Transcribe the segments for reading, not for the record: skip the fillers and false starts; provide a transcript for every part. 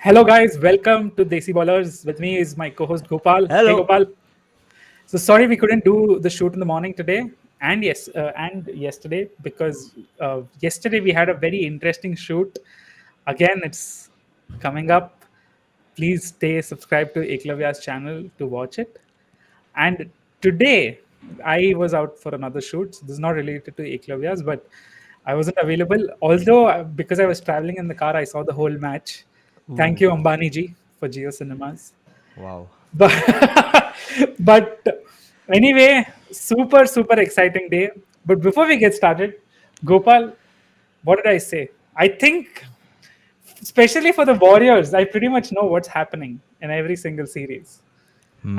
Hello, guys. Welcome to Desi Ballers. With me is my co-host Gopal. Hey, Hello. Gopal. So sorry we couldn't do the shoot in the morning today, and yesterday because yesterday we had a very interesting shoot. Again, it's coming up. Please stay subscribed to Eklavya's channel to watch it. And today I was out for another shoot. So this is not related to Eklavya's, but I wasn't available. Although because I was traveling in the car, I saw the whole match. Thank Ooh, you, Ambani ji, for Geo Cinemas. wow. But but anyway, super exciting day. But before we get started, Gopal, what did I say? I think, especially for the Warriors, I pretty much know what's happening in every single series.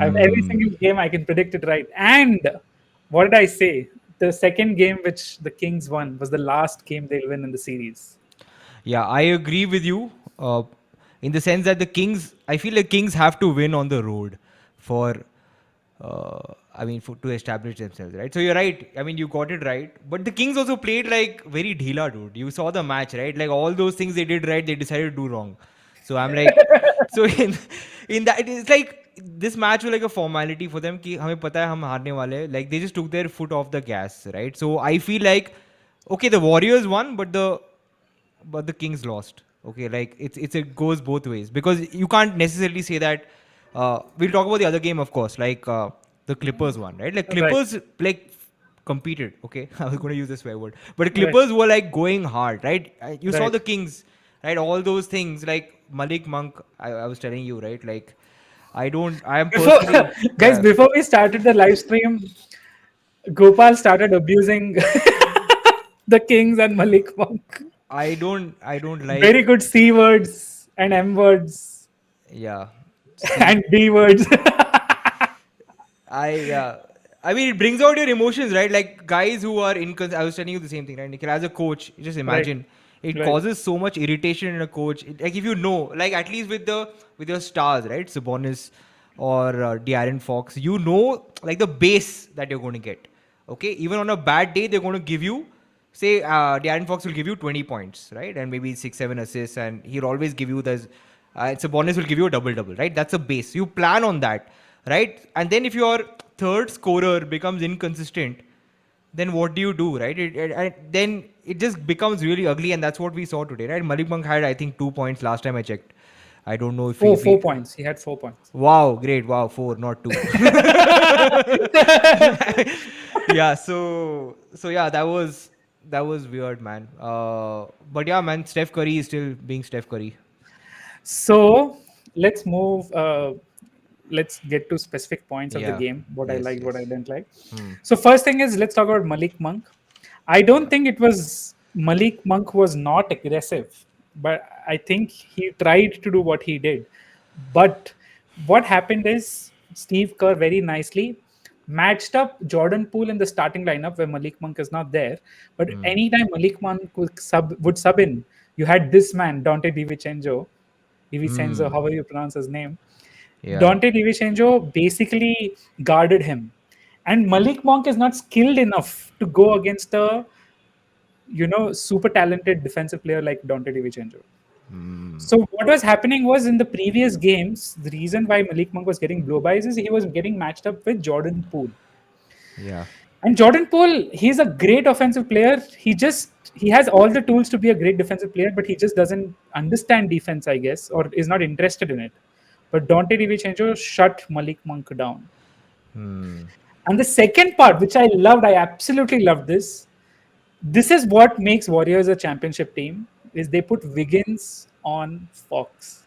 Every Hmm. single game, I can predict it right. And what did I say? The second game which the Kings won was the last game they'll win in the series. Yeah, I agree with you. In the sense that I feel like Kings have to win on the road for, to establish themselves, right? So you're right. I mean, you got it right. But the Kings also played like very dhila, dude. You saw the match, right? Like all those things they did right, they decided to do wrong. So I'm like, so in that it's like this match was like a formality for them कि हमें पता है हम हारने वाले हैं. Like they just took their foot off the gas, right? So I feel like okay, the Warriors won, but the Kings lost. Okay, like it goes both ways because you can't necessarily say that. We'll talk about the other game, of course, like the Clippers one, right? Like Right, Clippers, like competed. Okay, I was going to use the swear word, but the right, Clippers were like going hard, right? You saw right. the Kings, right? All those things, like Malik Monk. I was telling you, right? Like I don't. I am Before personally, guys, yeah. before we started the live stream, Gopal started abusing the Kings and Malik Monk. I don't. I don't Very like. good C words and M words Yeah. See, and B words. I mean, it brings out your emotions, right? Like guys who are I was telling you the same thing, right, Nikhil? As a coach, just Right, imagine it right. causes so much irritation in a coach. Like if you know, like at least with your stars, right, Sabonis or De'Aaron Fox, you know, like the base that you're going to get. Okay, even on a bad day, they're going to give you. Say, De'Aaron Fox will give you 20 points, right, and maybe 6-7 assists, and he'll always give you this. Sabonis will give you a double double, right? That's a base. You plan on that, right? And then if your third scorer becomes inconsistent, then what do you do, right? Then it just becomes really ugly, and that's what we saw today, right? Malik Monk had, I think, 2 points last time I checked. I don't know if Four, if four he. points. He had 4 points. Wow, great! Wow, four, not two. Yeah, so yeah, that was weird, man. But yeah, man, Steph Curry is still being Steph Curry. So let's move. Let's get to specific points of the Yeah. game. What I Yes. liked, what I Yes. didn't like. Hmm. So first thing is let's talk about Malik Monk. I don't Yeah. think it was Malik Monk was not aggressive, but I think he tried to do what he did. But what happened is Steve Kerr very nicely matched up Jordan Poole in the starting lineup where Malik Monk is not there. But Hmm. anytime Malik Monk would sub in, you had this man, Dante DiVincenzo, Hmm. however you pronounce his name. Yeah. Dante DiVincenzo basically guarded him. And Malik Monk is not skilled enough to go against a super talented defensive player like Dante DiVincenzo. Hmm. So what was happening was in the previous games, the reason why Malik Monk was getting blow-bys is he was getting matched up with Jordan Poole. Yeah. And Jordan Poole, he's a great offensive player. He has all the tools to be a great defensive player, but he just doesn't understand defense, I guess, or is not interested in it. But Dante DiVincenzo shut Malik Monk down. Hmm. And the second part, which I loved, I absolutely loved this. This is what makes Warriors a championship team, is they put Wiggins on Fox.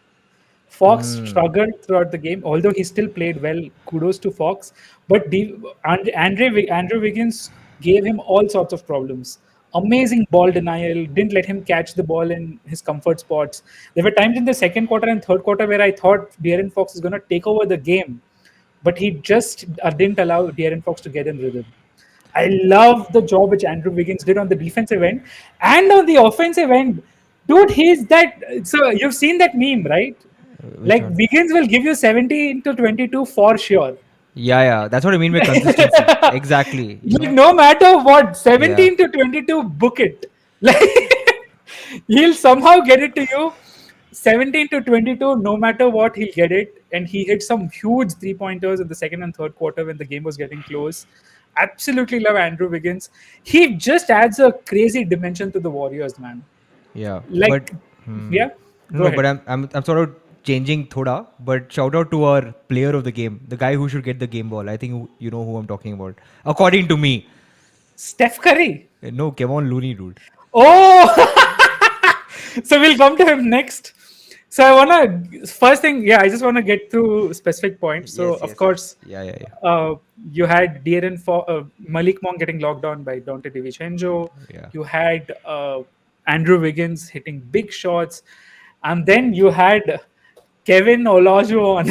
Fox Hmm. struggled throughout the game, although he still played well. Kudos to Fox. But Andrew Wiggins gave him all sorts of problems. Amazing ball denial, didn't let him catch the ball in his comfort spots. There were times in the second quarter and third quarter where I thought De'Aaron Fox is going to take over the game, but he just didn't allow De'Aaron Fox to get in rhythm. I love the job which Andrew Wiggins did on the defensive end and on the offensive end. Dude, he's that. So you've seen that meme, right? Which Like one? Wiggins will give you 70 into 22 for sure. Yeah, yeah. That's what I mean by consistency. Exactly. You Like know? no matter what, Yeah. 17 to 22, book it. Like he'll somehow get it to you. 17 to 22, no matter what, he'll get it. And he hit some huge three pointers in the second and third quarter when the game was getting close. Absolutely love Andrew Wiggins. He just adds a crazy dimension to the Warriors, man. Yeah, but Like, yeah, go no, but ahead. I'm sort of changing thoda. But shout out to our player of the game, the guy who should get the game ball. I think you know who I'm talking about. According to me, Steph Curry. no, Kevon Looney, dude. Oh, so we'll come to him next. So I wanna first thing, yeah, I just wanna get through specific points. So Yes, of yes, yes. course, Yeah, yeah, yeah. you had De'Aaron for Malik Monk getting locked on by Dante DiVincenzo. Yeah. You had Andrew Wiggins hitting big shots, and then you had Kevin Olajuwon.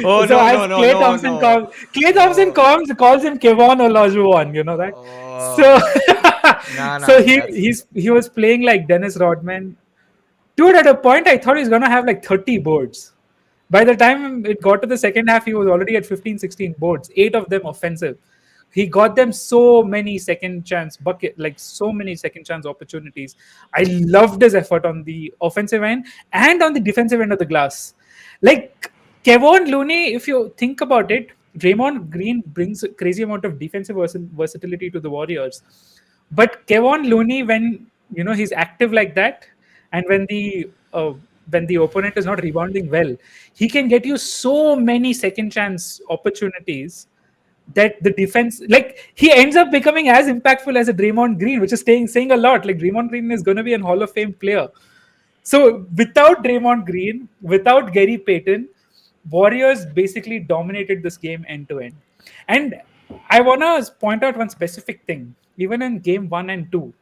Oh So no, as no, no, Clay no, Thompson no. calls, Clay Thompson calls him Kevon Olajuwon. You know that. Oh, So, nah, so nah. That's he was playing like Dennis Rodman. Dude, at a point, I thought he's gonna have like 30 boards. By the time it got to the second half, he was already at 15, 16 boards, 8 of them offensive. He got them so many second chance bucket, like so many second chance opportunities. I loved his effort on the offensive end and on the defensive end of the glass. Like Kevon Looney, if you think about it, Draymond Green brings a crazy amount of defensive versatility to the Warriors. But Kevon Looney, when he's active like that, and when the opponent is not rebounding well, he can get you so many second chance opportunities that the defense, like, he ends up becoming as impactful as a Draymond Green, which is saying a lot. Like, Draymond Green is going to be an Hall of Fame player. So without Draymond Green, without Gary Payton, Warriors basically dominated this game end to end. And I want to point out one specific thing. Even in game 1 and 2,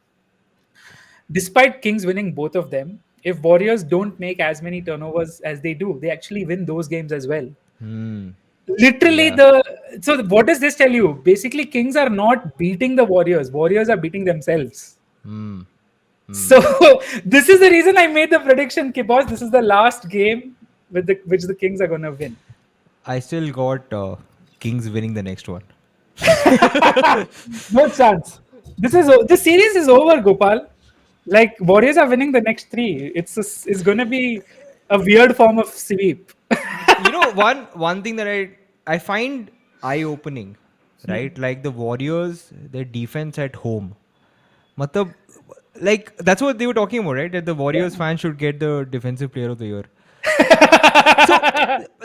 despite Kings winning both of them, if Warriors don't make as many turnovers as they do, they actually win those games as well. hmm. Literally, Yeah. so what does this tell you? Basically, Kings are not beating the Warriors. Warriors are beating themselves. Hmm. So this is the reason I made the prediction, boss. This is the last game with which the Kings are gonna win. I still got Kings winning the next one. No chance. This series is over, Gopal. Like, Warriors are winning the next three. It's gonna be a weird form of sweep. You know, one thing that I find eye opening, right? Like the Warriors, their defense at home. Matlab, like that's what they were talking about, right? That the Yeah. Warriors fans should get the defensive player of the year. So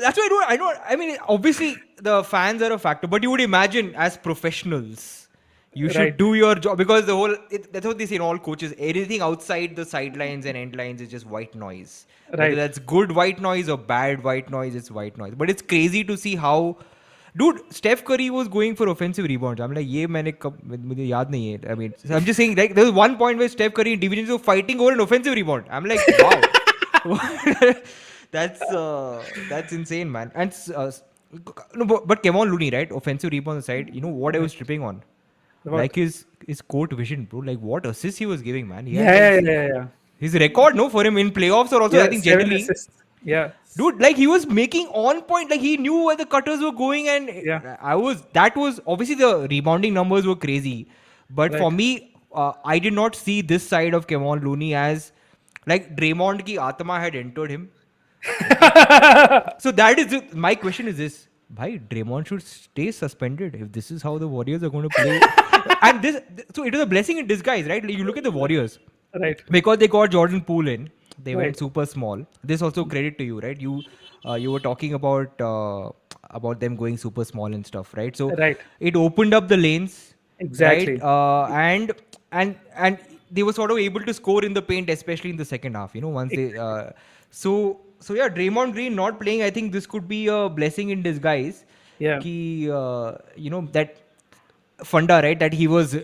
that's why I mean, obviously the fans are a factor, but you would imagine as professionals, you should Right. do your job because that's what they say in all coaches. Anything outside the sidelines and end lines is just white noise. Whether Right. that's good white noise or bad white noise, it's white noise. But it's crazy to see how, dude, Steph Curry was going for offensive rebounds. I'm like, ये मैंने कब मुझे याद नहीं है. I mean, so I'm just saying, like, there was one point where Steph Curry and DiVincenzo were fighting over an offensive rebound. I'm like, wow. That's insane, man. And no, but Kevon Looney, right? Offensive rebound aside, you know what I was tripping on? What? Like his court vision, bro. Like what assists he was giving, man. He had Yeah, like yeah, yeah, yeah. his record, no, for him in playoffs or also I Yeah, think generally. assists. Yeah. Dude, like he was making on point, like he knew where the cutters were going, and Yeah. that was obviously the rebounding numbers were crazy, but for Right. me, I did not see this side of Kevon Looney as like Draymond ki Atma had entered him. So that is my question is this. Bhai, Draymond should stay suspended if this is how the Warriors are going to play. And so it was a blessing in disguise, right? Like, you look at the Warriors Right. because they got Jordan Poole in. They Right. went super small. This also credit to you, right? You were talking about them going super small and stuff, right? So Right. it opened up the lanes, Exactly. right? And they were sort of able to score in the paint, especially in the second half. You know, once they so yeah, Draymond Green not playing. I think this could be a blessing in disguise. Yeah. You know that Funda, right? That he was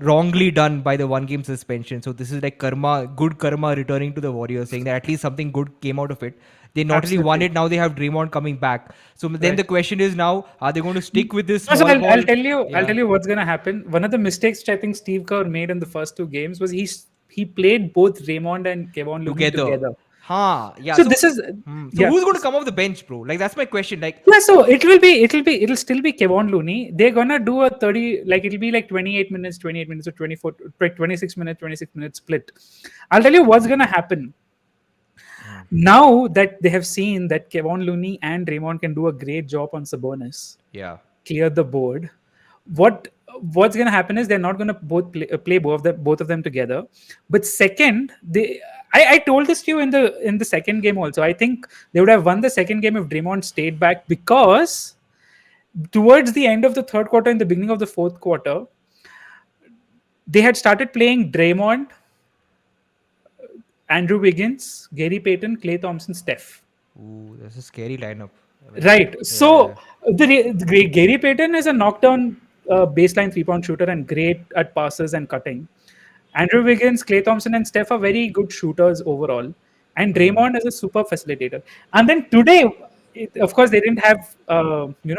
wrongly done by the one game suspension. So this is like karma, good karma returning to the Warriors, saying that at least something good came out of it. They not only won Absolutely. it, now they have Draymond coming back. So then Right. the question is now, are they going to stick with this No, so small ball? I'll tell you. I'll Yeah. tell you what's gonna happen. One of the mistakes which I think Steve Kerr made in the first two games was he played both Raymond and Kevon Looney Together. together. Yeah. So this is So yeah. who's going to come off the bench, bro? Like that's my question. Like, Yeah, so it'll still be Kevon Looney. They're gonna do a 30, like it'll be like 28 minutes or 24, like 26 minutes split. I'll tell you what's gonna happen. Now that they have seen that Kevon Looney and Draymond can do a great job on Sabonis, yeah. clear the board. What what's gonna happen is they're not gonna play both of them together. But second, I told this to you in the second game also. I think they would have won the second game if Draymond stayed back, because towards the end of the third quarter and the beginning of the fourth quarter, they had started playing Draymond, Andrew Wiggins, Gary Payton, Klay Thompson, Steph. Ooh, that's a scary lineup. I mean, Right. yeah. So Gary Payton is a knockdown baseline three-point shooter and great at passes and cutting. Andrew Wiggins, Klay Thompson, and Steph are very good shooters overall. And Draymond is a super facilitator. And then today, of course, they didn't have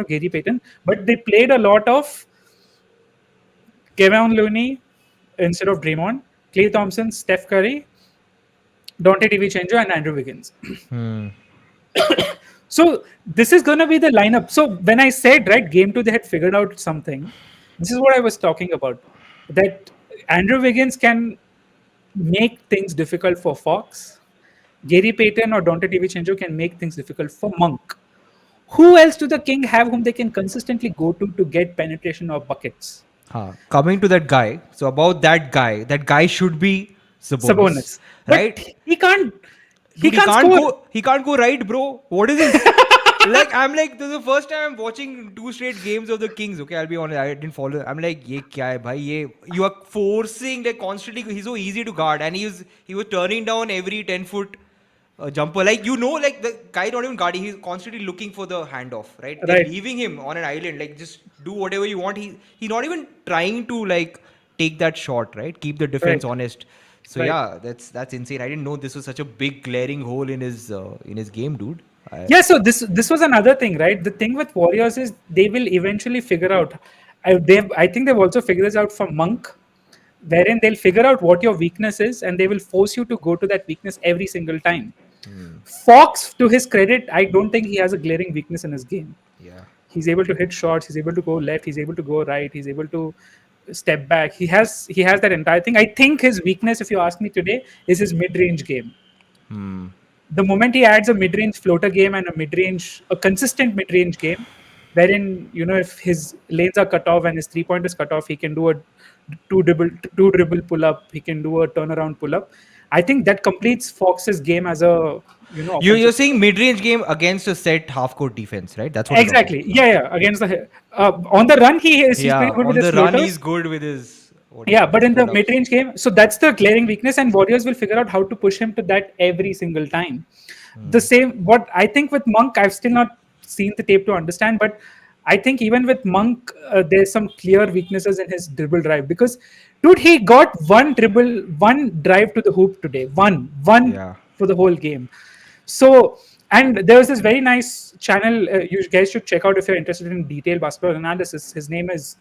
Gary Payton, but they played a lot of Kevin Looney instead of Draymond, Klay Thompson, Steph Curry, Dante DiVincenzo, and Andrew Wiggins. Hmm. So this is going to be the lineup. So when I said, right, game two, they had figured out something. This is what I was talking about. That Andrew Wiggins can make things difficult for Fox. Gary Payton or Dante DiVincenzo can make things difficult for Monk. Who else do the King have whom they can consistently go to get penetration or buckets? Coming to that guy. So about that guy should be Sabonis, Sabonis. But right? he can't. He Dude, can't score. He can't go right, bro. What is this? Like I'm like, this is the first time I'm watching two straight games of the Kings. Okay, I'll be honest, I didn't follow. I'm like, ye kya hai, bhai? Ye you are forcing like constantly. He's so easy to guard, and he was turning down every 10 foot jumper. Like like the guy not even guarding. He's constantly looking for the handoff. Right? They're Right. leaving him on an island. Like just do whatever you want. He's not even trying to like take that shot. Right? Keep the defense Right. honest. So Right. yeah, that's insane. I didn't know this was such a big glaring hole in his game, dude. Yeah, so this was another thing, right? The thing with Warriors is they will eventually figure out. I think they've also figured this out for Monk, wherein they'll figure out what your weakness is and they will force you to go to that weakness every single time. Fox, to his credit, I don't think he has a glaring weakness in his game. Yeah. He's able to hit shots. He's able to go left. He's able to go right. He's able to step back. He has that entire thing. I think his weakness, if you ask me today, is his mid-range game. The moment he adds a mid-range floater game and a consistent mid-range game, wherein if his lanes are cut off and his three-point is cut off, he can do a two dribble pull up. He can do a turnaround pull up. I think that completes Fox's game as a You're offensive. saying mid-range game against a set half-court defense, right? That's what you're talking Exactly. Yeah. Against the on the run, he's Yeah, pretty good with on his the run floaters. he's good with his Yeah, but in the pull-ups. mid-range game, so that's the glaring weakness, and Warriors will figure out how to push him to that every single time. The same, what I think with Monk, I've still not seen the tape to understand, but I think even with Monk, there's some clear weaknesses in his dribble drive because, dude, he got one drive to the hoop today, one Yeah. for the whole game. So, and there was this very nice channel you guys should check out if you're interested in detailed basketball analysis. His name is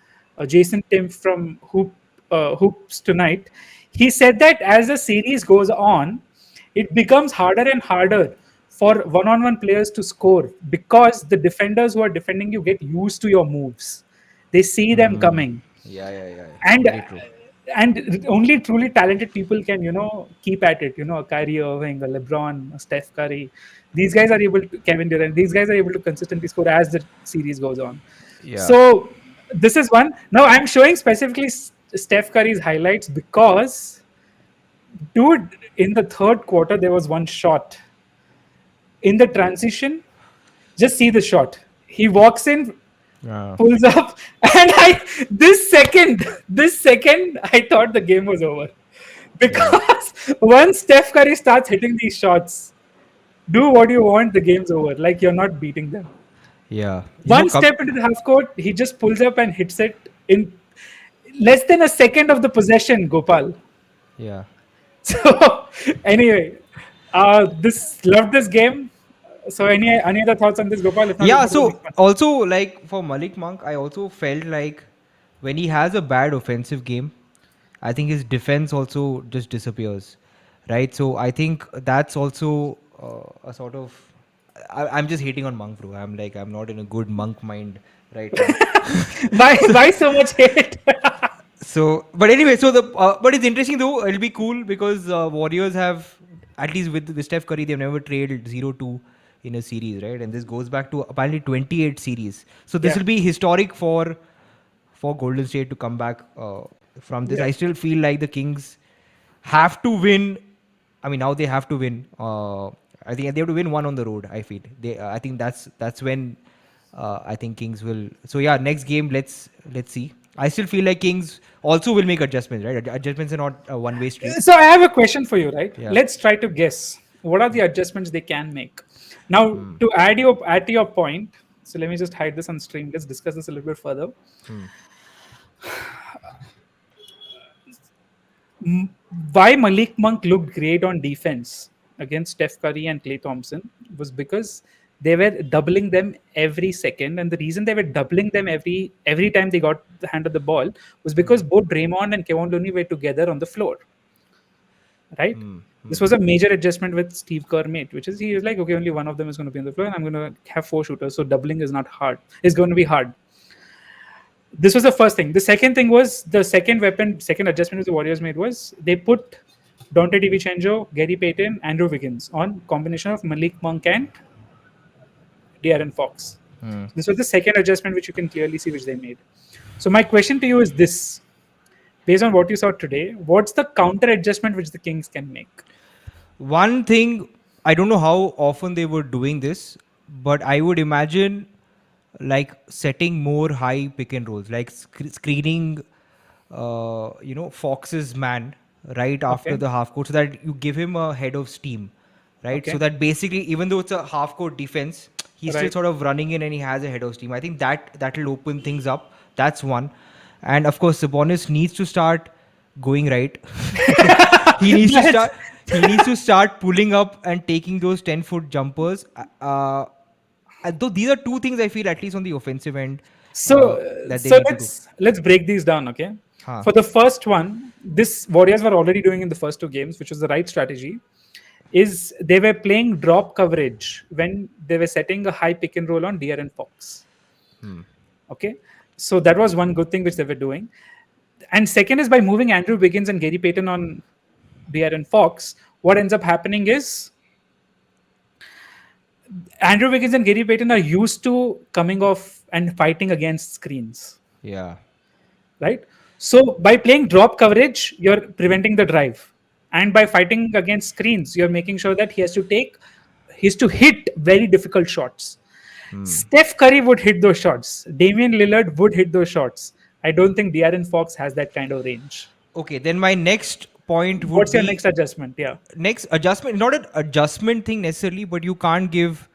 Jason Tim from Hoops Tonight. He said that as the series goes on, it becomes harder and harder for one-on-one players to score because the defenders who are defending you get used to your moves. They see them coming, Yeah. and Very true. and only truly talented people can keep at it. A Kyrie Irving, a LeBron, a Steph Curry. These guys are able to Kevin Durant. These guys are able to consistently score as the series goes on. Yeah. So this is one. Now I'm showing specifically Steph Curry's highlights because, dude, in the third quarter there was one shot in the transition. Just see the shot. He walks in, Yeah. pulls up, and this second, I thought the game was over because once Steph Curry starts hitting these shots, do what you want, the game's over. Like you're not beating them. Yeah. One step into the half court, he just pulls up and hits it in less than a second of the possession, Gopal. Yeah. So anyway, loved this game. So any other thoughts on this, Gopal? If not, we'll Yeah, go to the next so one. also like for Malik Monk, I also felt like when he has a bad offensive game, I think his defense also just disappears. right? So I think that's also a sort of. I'm just hating on Monk, bro. I'm like, I'm not in a good Monk mind right now. Why So, why so much hate? but anyway, but it's interesting though. It'll be cool because Warriors have, at least with Steph Curry, they've never trailed 0-2 in a series, right? And this goes back to apparently 28 series. So this Yeah, will be historic for Golden State to come back from this. yeah. I still feel like the Kings have to win. I mean, now they have to win. I think they have to win one on the road. I feel I think that's when I think Kings will. So yeah, next game, let's see. I still feel like Kings also will make adjustments, right? Adjustments are not a one-way street. So I have a question for you, right? Yeah. Let's try to guess what are the adjustments they can make. Now, to add to your point, so let me just hide this on stream. Let's discuss this a little bit further. Why Malik Monk looked great on defense against Steph Curry and Klay Thompson was because they were doubling them every second, and the reason they were doubling them every time they got the hand of the ball was because both Draymond and Kevin Looney were together on the floor, right? This was a major adjustment with Steve Kerr made, which is he was like, okay, only one of them is going to be on the floor, and I'm going to have four shooters, so doubling is not hard. It's going to be hard. This was the first thing. The second thing was the second adjustment that the Warriors made was they put Dante DiVincenzo, Gary Payton, Andrew Wiggins on combination of Malik Monk and De'Aaron Fox. This was the second adjustment which you can clearly see which they made. So my question to you is this: based on what you saw today, what's the counter adjustment which the Kings can make? One thing, I don't know how often they were doing this, but I would imagine like setting more high pick and rolls, like screening, Fox's man right after Okay. the half court, so that you give him a head of steam, right? So Okay. that basically, even though it's a half court defense, he's still Right. sort of running in and he has a head of steam. I think that'll open things up. That's one, and of course, Sabonis needs to start going right. he needs to That's- start. He needs to start pulling up and taking those 10-foot jumpers. Though these are two things I feel, at least on the offensive end, So, that they so need to do. let's break these down, okay? Huh. For the first one, this Warriors were already doing in the first two games, which was the right strategy. Is they were playing drop coverage when they were setting a high pick and roll on De'Aaron Fox. Okay, so that was one good thing which they were doing. And second is by moving Andrew Wiggins and Gary Payton on De'Aaron Fox. What ends up happening is Andrew Wiggins and Gary Payton are used to coming off and fighting against screens, Yeah. right? So by playing drop coverage, you're preventing the drive, and by fighting against screens, you're making sure that he has to hit very difficult shots. Steph Curry would hit those shots. Damian Lillard would hit those shots. I don't think De'Aaron Fox has that kind of range. Okay. Then my next point would What's your be next adjustment? Yeah. next adjustment. Not an adjustment thing necessarily, but you can't give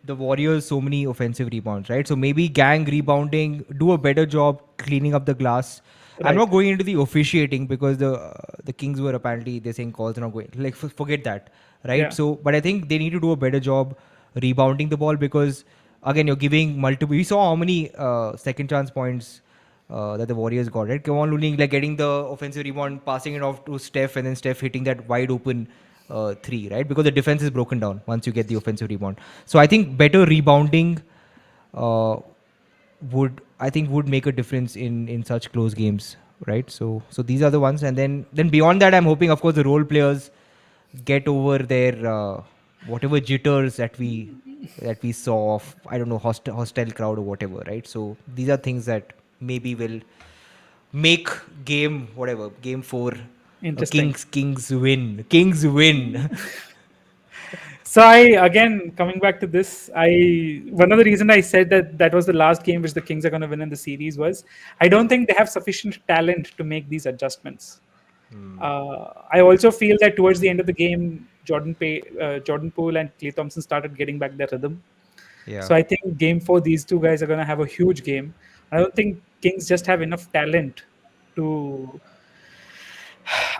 the Warriors so many offensive rebounds, right? So maybe gang rebounding, do a better job cleaning up the glass. I'm Right. not going into the officiating because the Kings were apparently they're saying calls are not going, like forget that, right? Yeah. So, but I think they need to do a better job rebounding the ball because again you're giving multiple. We saw how many second chance points that the Warriors got, right? Kevon Looney like getting the offensive rebound, passing it off to Steph, and then Steph hitting that wide open three, right? Because the defense is broken down once you get the offensive rebound. So I think better rebounding uh, would make a difference in such close games, right? So these are the ones, and then beyond that, I'm hoping, of course, the role players get over their whatever jitters that we saw of, I don't know, hostile crowd or whatever, right? So these are things that maybe will make game 4 Interesting. Kings win. So I again coming back to this, I one of the reason I said that was the last game which the Kings are going to win in the series was I don't think they have sufficient talent to make these adjustments. I also feel that towards the end of the game, Jordan Poole and Klay Thompson started getting back their rhythm. Yeah. So I think game 4, these two guys are going to have a huge game. I don't think Kings just have enough talent to.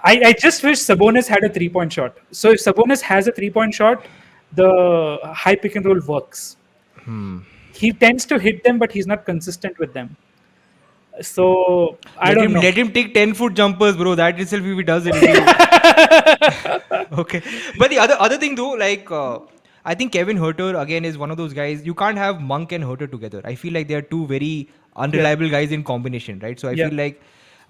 I just wish Sabonis had a 3-point shot. So if Sabonis has a 3-point shot, the high pick and roll works. He tends to hit them, but he's not consistent with them. So I don't know. Let him take 10-foot jumpers, bro. That itself, if he does it, it'll be okay. But the other thing though, like I think Kevin Herter again is one of those guys. You can't have Monk and Herter together. I feel like they are two very Yeah, unreliable guys in combination, right? So I yeah, feel like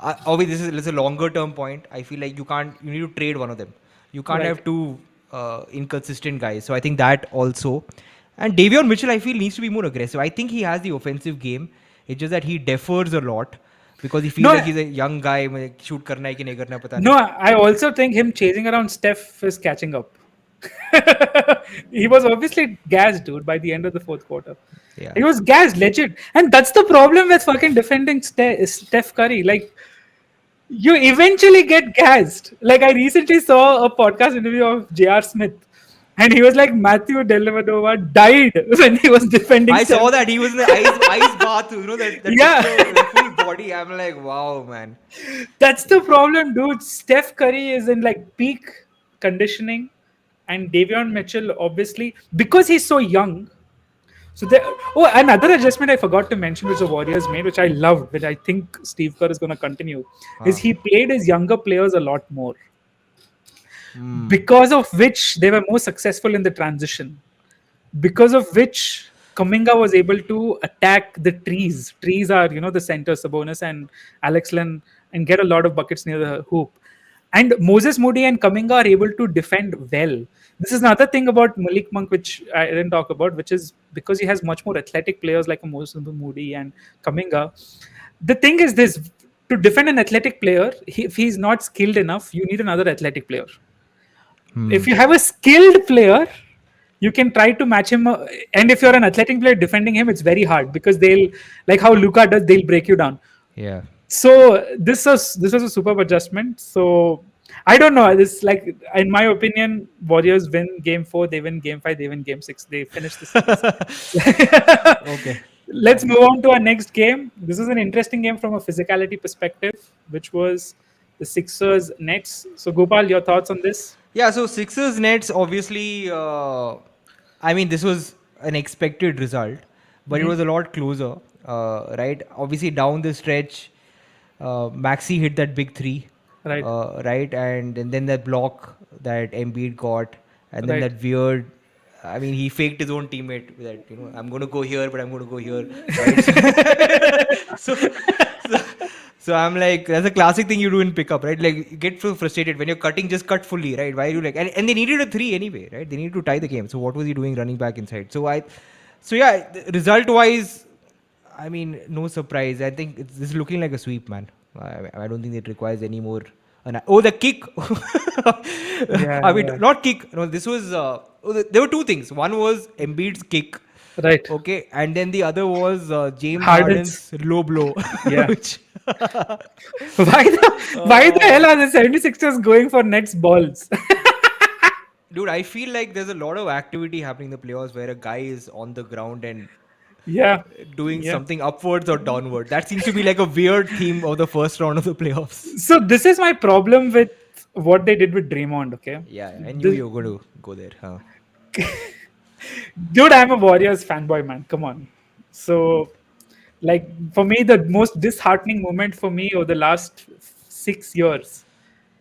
obviously this is a longer term point. I feel like you need to trade one of them. You can't right. have two inconsistent guys. So I think that also. And Davion Mitchell, I feel, needs to be more aggressive. I think he has the offensive game. It's just that he defers a lot because he feels No, like he's a young guy. मतलब shoot करना है कि नहीं करना है, पता no, नहीं. I also think him chasing around Steph is catching up. He was obviously gassed, dude, by the end of the fourth quarter. Yeah. He was gassed, legit. And that's the problem with fucking defending Steph Curry. Like, you eventually get gassed. Like, I recently saw a podcast interview of J.R. Smith, and he was like, Matthew Dellavedova died when he was defending I Steph. saw that he was in the ice bath, you know, that Yeah. picture, the full body. I'm like, wow, man. That's the problem, dude. Steph Curry is in like peak conditioning, and Davion Mitchell, obviously, because he's so young. So there. Oh, another adjustment I forgot to mention, which the Warriors made, which I loved, which I think Steve Kerr is going to continue, is Huh. he played his younger players a lot more, Hmm. because of which they were more successful in the transition. Because of which Kaminga was able to attack the trees. Trees are, the center, Sabonis and Alex Len, and get a lot of buckets near the hoop. And Moses Moody and Kaminga are able to defend well. This is another thing about Malik Monk, which I didn't talk about, which is because he has much more athletic players like a Moses Moody and Kaminga. The thing is this: to defend an athletic player, if he's not skilled enough, you need another athletic player. Hmm. If you have a skilled player, you can try to match him. And if you're an athletic player defending him, it's very hard because they'll, like how Luca does, they'll break you down. Yeah. So this was a superb adjustment. So I don't know. This, like, in my opinion, Warriors win game 4, they win game 5, they win game 6. They finish the series. Okay. Let's move on to our next game. This is an interesting game from a physicality perspective, which was the Sixers Nets. So Gopal, your thoughts on this? Yeah, so Sixers Nets, obviously, I mean, this was an expected result, but it Mhm. was a lot closer, right? Obviously, down the stretch, Maxi hit that big three, Right, right? And then that block that Embiid got, and then right. that weird. I mean, he faked his own teammate that, I'm going to go here, but I'm going to go here, right? so, so, so I'm like, that's a classic thing you do in pickup, right? Like, you get so frustrated when you're cutting, just cut fully, right? Why are you like, and they needed a three anyway, right? They needed to tie the game. So what was he doing running back inside? So yeah, result wise, I mean, no surprise. I think this is looking like a sweep, man. I don't think it requires any more. Oh, the kick! Yeah, I mean, yeah. not kick. No, this was. There were two things. One was Embiid's kick, Right. okay, and then the other was James Harden's. Harden's low blow, Yeah. which Why the hell are the 76ers going for Nets balls? dude, I feel like there's a lot of activity happening in the playoffs where a guy is on the ground and Yeah. doing Yeah. something upwards or downward. That seems to be like a weird theme of the first round of the playoffs. So this is my problem with what they did with Draymond, okay? Yeah, I knew This- you were going to go there. Huh? Dude, I'm a Warriors fanboy, man. Come on. So, like, for me, the most disheartening moment for me over the last 6 years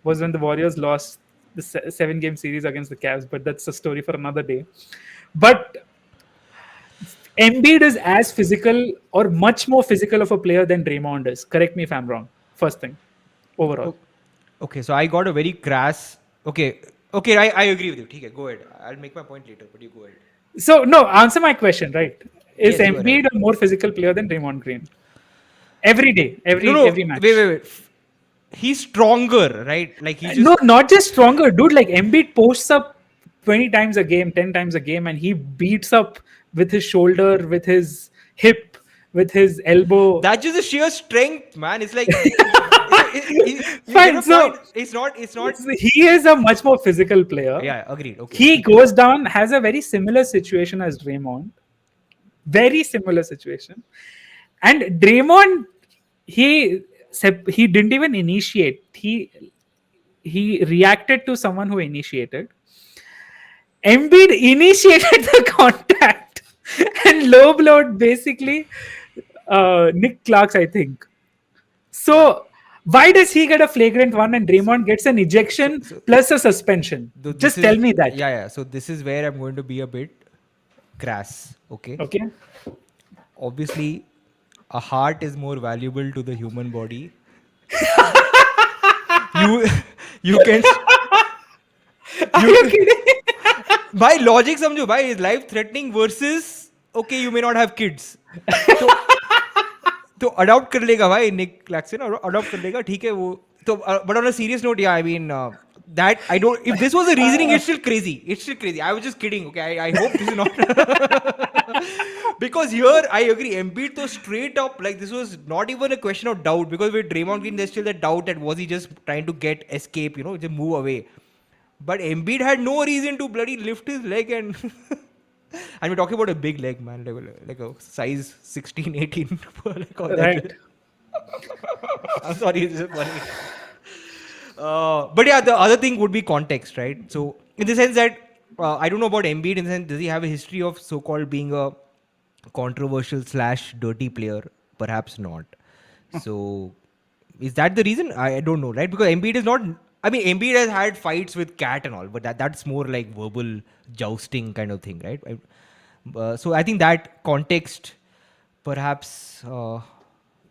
was when the Warriors lost the 7-game series against the Cavs, but that's a story for another day. But Embiid is as physical or much more physical of a player than Draymond is. Correct me if I'm wrong. First thing, overall. Oh, okay, so I got a very crass. Okay, I agree with you. Okay, go ahead. I'll make my point later, but you go ahead. So, no, answer my question, right? Is Yes, you are Embiid right. a more physical player than Draymond Green? Every day, No, every match. wait. He's stronger, right? Like he No, just. not just stronger, dude. Like Embiid posts up 20 times a game, 10 times a game, and he beats up with his shoulder, with his hip, with his elbow. That's just a sheer strength, man. It's like. You Fine, get a so- point. It's not. He is a much more physical player. Yeah, agreed. Okay. He goes down, has a very similar situation as Draymond. Very similar situation. And Draymond, he didn't even initiate. He reacted to someone who initiated. Embiid initiated the contact and low blowed basically Nick Clark's, I think. So why does he get a flagrant one and Draymond gets an So, ejection so, plus a suspension? this Just tell is me that. yeah, yeah. So this is where I'm going to be a bit crass. Okay, Okay. obviously, a heart is more valuable to the human body. You, you can, Are you you can, kidding? by logic, समझो भाई is life threatening versus okay, you may not have kids. तो तो adopt कर लेगा भाई निक क्लैक्सन adopt कर लेगा ठीक है वो तो but on a serious note yeah I mean that I don't if this was a reasoning it's still crazy I was just kidding okay I hope this is not because here I agree Embiid though straight up like this was not even a question of doubt because with Draymond Green there's still that doubt that was he just trying to get escape you know just move away but Embiid had no reason to bloody lift his leg and and we're talking about a big leg, man, like a size 16, 18. Like all that. Right. I'm sorry, it's just funny. But yeah, the other thing would be context, right? So, in the sense that I don't know about Embiid, in the sense, does he have a history of so-called being a controversial slash dirty player? Perhaps not. So, is that the reason? I don't know, right? Because Embiid is not. I mean, Embiid has had fights with Cat and all, but that's more like verbal jousting kind of thing, right? So I think that context perhaps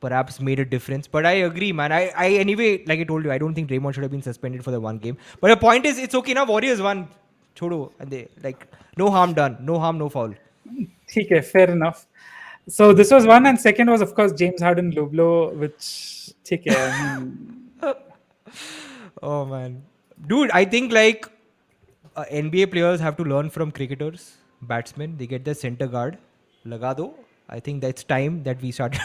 perhaps made a difference. But I agree, man. I anyway, like I told you, I don't think Draymond should have been suspended for the one game. But the point is, it's okay now. Warriors won. Chodo, and they like no harm done, no harm, no foul. Okay, fair enough. So this was one, and second was of course James Harden low blow, which okay, I mean, Oh man, dude, I think like NBA players have to learn from cricketers, batsmen. They get the center guard, laga do. I think that's time that we started.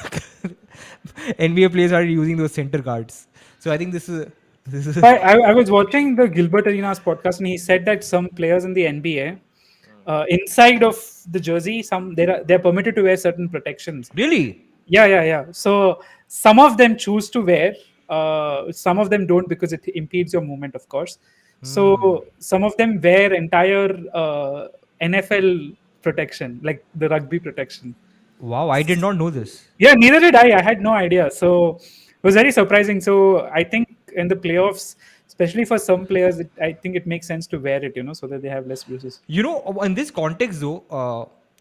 NBA players are using those center guards. So I think this is I was watching the Gilbert Arenas podcast, and he said that some players in the NBA, inside of the jersey, they're permitted to wear certain protections. really. Yeah. So some of them choose to wear, some of them don't because it impedes your movement, of course. So some of them wear entire NFL protection, like the rugby protection. Wow, I did not know this. Yeah, neither did I. I had no idea. So it was very surprising. So I think in the playoffs, especially for some players, I think it makes sense to wear it, so that they have less bruises. You know, in this context though,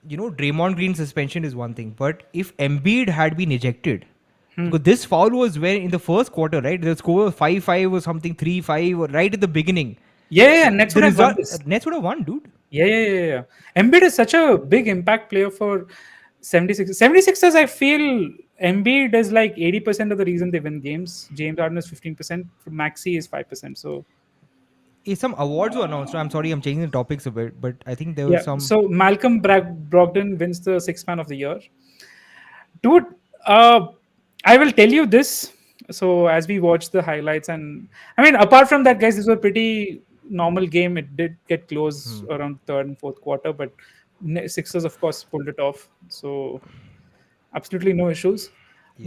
Draymond Green suspension is one thing, but if Embiid had been ejected, because this foul was where in the first quarter, right? The score was 5-5 or something, 3-5, or right at the beginning. Yeah, Nets The would have won result, this. Nets would have won, dude. Yeah. Embiid is such a big impact player for 76. 76ers, I feel Embiid is like 80% of the reason they win games. James Harden is 15%. Maxi is 5%. So, Some awards were announced. So I'm sorry, I'm changing the topics a bit, but I think there was yeah. some. So, Malcolm Brogdon wins the Sixth Man of the Year. Dude, I will tell you this. So, as we watch the highlights, and I mean, apart from that, guys, this was a pretty normal game. It did get close around third and fourth quarter, but Sixers, of course, pulled it off. So, absolutely no issues.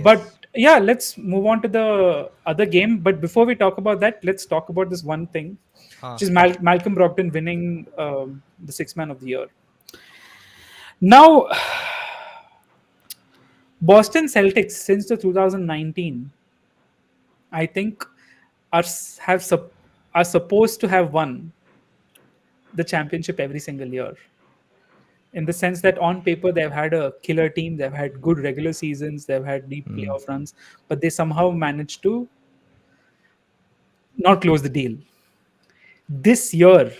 But Yes. yeah, let's move on to the other game. But before we talk about that, let's talk about this one thing, Huh. which is Malcolm Brogdon winning the Sixth Man of the Year. Now, Boston Celtics since the 2019, I think, are s- have sup- are supposed to have won the championship every single year. In the sense that on paper they've had a killer team, they've had good regular seasons, they've had deep playoff runs, but they somehow managed to not close the deal. This year,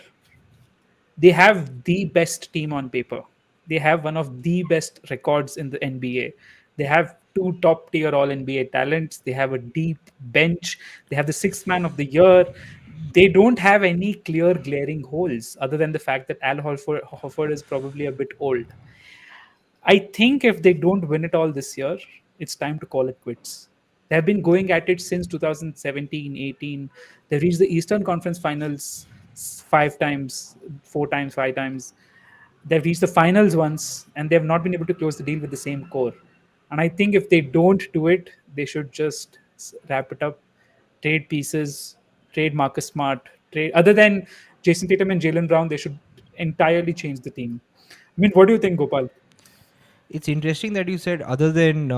they have the best team on paper. They have one of the best records in the NBA. They have two top tier All NBA talents. They have a deep bench. They have the sixth man of the year. They don't have any clear glaring holes other than the fact that Al Horford is probably a bit old. I think if they don't win it all this year, it's time to call it quits. They have been going at it since 2017, 18. They reached the Eastern Conference Finals five times, four times, five times. They've reached the finals once, and they have not been able to close the deal with the same core. And I think if they don't do it, they should just wrap it up, trade pieces, trade Marcus Smart, trade other than Jason Tatum and Jalen Brown. They should entirely change the team. I mean, what do you think, Gopal? It's interesting that you said other than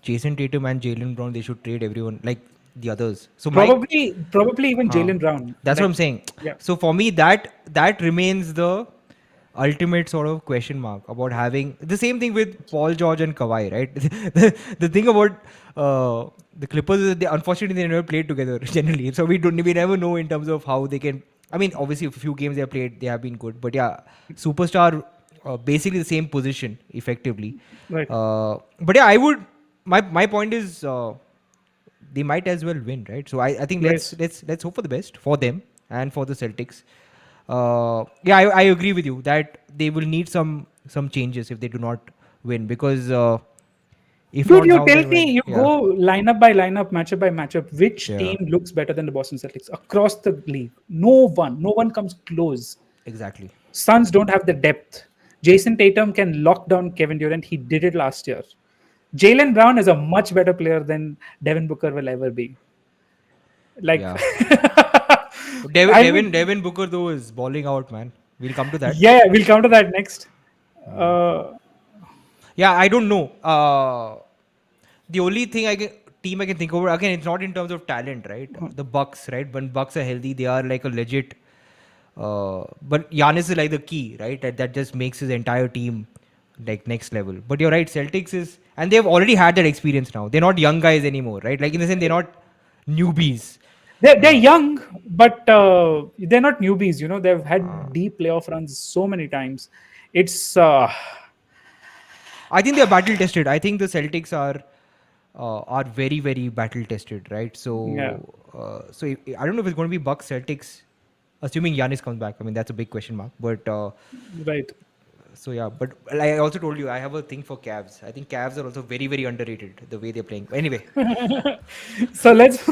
Jason Tatum and Jalen Brown, they should trade everyone like the others. So my Probably even Huh. Jalen Brown. That's what Like, I'm saying. yeah, So for me, that remains the ultimate sort of question mark about having the same thing with Paul George and Kawhi, right? The thing about the Clippers is that they unfortunately they never played together generally, so we never know in terms of how they can. I mean, obviously, a few games they have played, they have been good, but yeah, superstar, basically the same position effectively. right. But yeah, I would. My point is. They might as well win, right? So I think Right. let's hope for the best for them and for the Celtics. Yeah, I agree with you that they will need some changes if they do not win because if Dude, not you now tell then me, when? you Yeah, go lineup by lineup, matchup by matchup, which yeah, team looks better than the Boston Celtics across the league? No one. No one comes close. exactly. Suns don't have the depth. Jason Tatum can lock down Kevin Durant. He did it last year. Jalen Brown is a much better player than Devin Booker will ever be. Like, Yeah, I mean, Devin Booker though is balling out, man. We'll come to that. yeah, we'll come to that next. Uh, Yeah, I don't know. The only thing team I can think of again, it's not in terms of talent, right? The Bucks, right? When Bucks are healthy, they are like a legit. But Giannis is like the key, right? That just makes his entire team like next level. But you're right, Celtics is, and they've already had that experience now. They're not young guys anymore, right? Like in the sense, they're not newbies. they're Uh, young, but they're not newbies. You know, they've had deep playoff runs so many times. It's I think they're battle tested. I think the Celtics are very very battle tested, right? yeah, I don't know if it's going to be Bucks Celtics, assuming Giannis comes back. I mean that's a big question mark. But right. so yeah, but like I also told you, I have a thing for Cavs. I think Cavs are also very very underrated the way they're playing. Anyway, So let's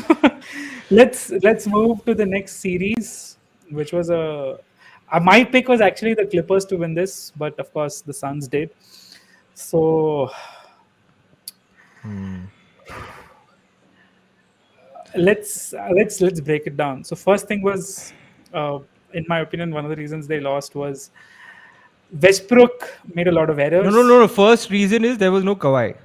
move to the next series, which was a my pick was actually the Clippers to win this, but of course the Suns did. So let's break it down. So first thing was, in my opinion, one of the reasons they lost was Westbrook made a lot of errors. no. First reason is there was no Kawhi.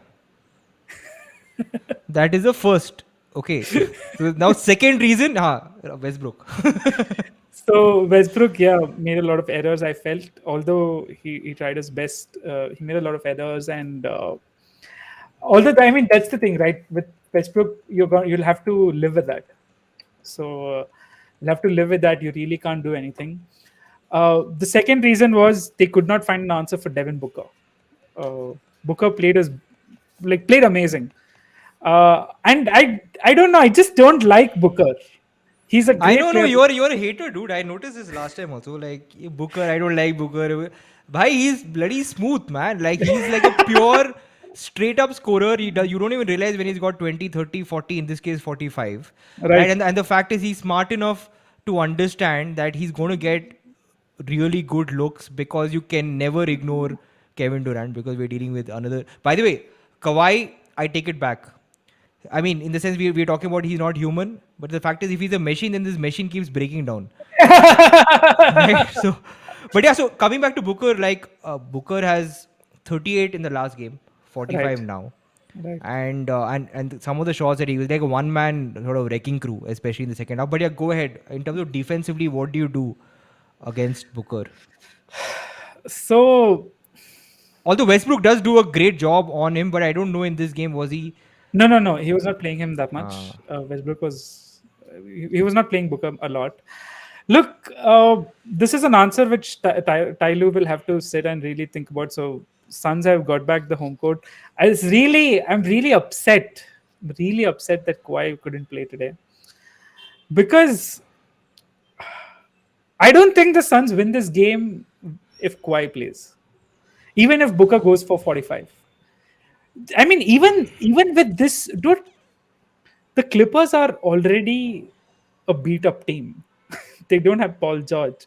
That is the first. Okay. So now second reason, Westbrook. So Westbrook, yeah, made a lot of errors. I felt, although he tried his best, he made a lot of errors, and although I mean that's the thing, right? With Westbrook, you'll have to live with that. So you'll have to live with that. You really can't do anything. The second reason was they could not find an answer for Devin Booker. Booker played amazing, and I don't know. I just don't like Booker. He's a I great know, no, player. you're a hater, dude. I noticed this last time also. Like Booker, I don't like Booker. Bhai, he's bloody smooth, man. Like he's like a pure, straight up scorer. You don't even realize when he's got 20, 30, 40. In this case 45, right? Right. And the fact is he's smart enough to understand that he's going to get really good looks because you can never ignore Kevin Durant because we're dealing with another. By the way, Kawhi, I take it back. I mean, in the sense we're talking about he's not human, but the fact is, if he's a machine, then this machine keeps breaking down, right? So, but yeah, so coming back to Booker, like Booker has 38 in the last game, 45 Right. now, Right. and some of the shots that he was like a one man sort of wrecking crew, especially in the second half. But yeah, go ahead. In terms of defensively, what do you do against Booker? So Although Westbrook does do a great job on him, but I don't know in this game was he. no. He was not playing him that Uh, much. Westbrook was he was not playing Booker a lot. Look, this is an answer which Tyloo will have to sit and really think about. So Suns have got back the home court. I'm really upset that Kawhi couldn't play today because I don't think the Suns win this game if Kawhi plays. Even if Booker goes for 45. I mean, even with this, dude, the Clippers are already a beat up team. They don't have Paul George.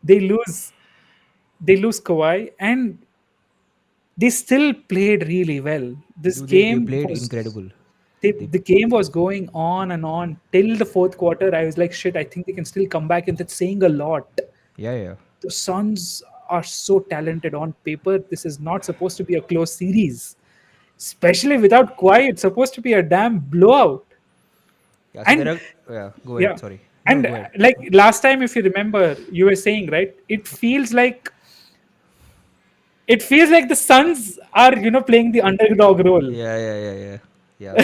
They lose they lose Kawhi, and they still played really well. This they game played was incredible. They, the game was going on and on till the fourth quarter. I was like, shit, I think they can still come back, and that's saying a lot. yeah. The Suns are so talented on paper. This is not supposed to be a close series. especially without Kawhi. It's supposed to be a damn blowout. Yeah, so And there are. Yeah, go yeah, ahead. Sorry. No, and go ahead. like last time, if you remember, you were saying right, it feels like the Suns are playing the underdog role. Yeah, yeah, yeah, yeah. Yeah.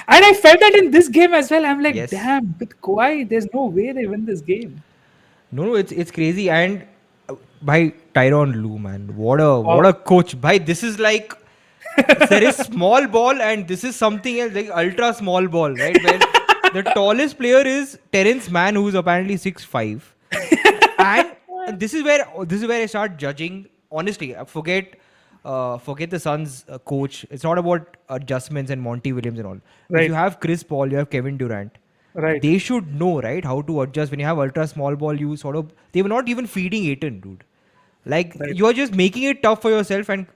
And I felt that in this game as well. I'm like, Yes. damn, with Kawhi, there's no way they win this game. No, no, it's crazy. And by Tyron Lue, man, what Oh, a coach. By this is like there is small ball and this is something else like ultra small ball, right? Where the tallest player is Terrence Mann, who's apparently 6'5", and this is where I start judging. Honestly, forget the Suns coach. It's not about adjustments and Monty Williams and all. If you right, have Chris Paul, you have Kevin Durant. right, They should know, right, how to adjust. When you have ultra small ball, you sort of they were not even feeding Aiton, dude. Like right. you are just making it tough for yourself. And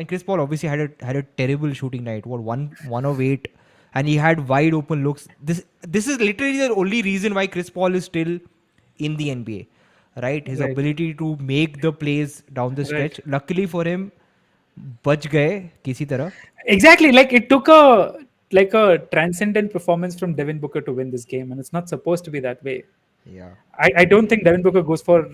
Chris Paul obviously had a terrible shooting night. What, one of 8, and he had wide open looks. This is literally the only reason why Chris Paul is still in the NBA, right? His Right, ability to make the plays down the right. stretch. Luckily for him, बच गए किसी तरह. Exactly. Like it took a transcendent performance from Devin Booker to win this game, and it's not supposed to be that way. Yeah. I don't think Devin Booker goes for.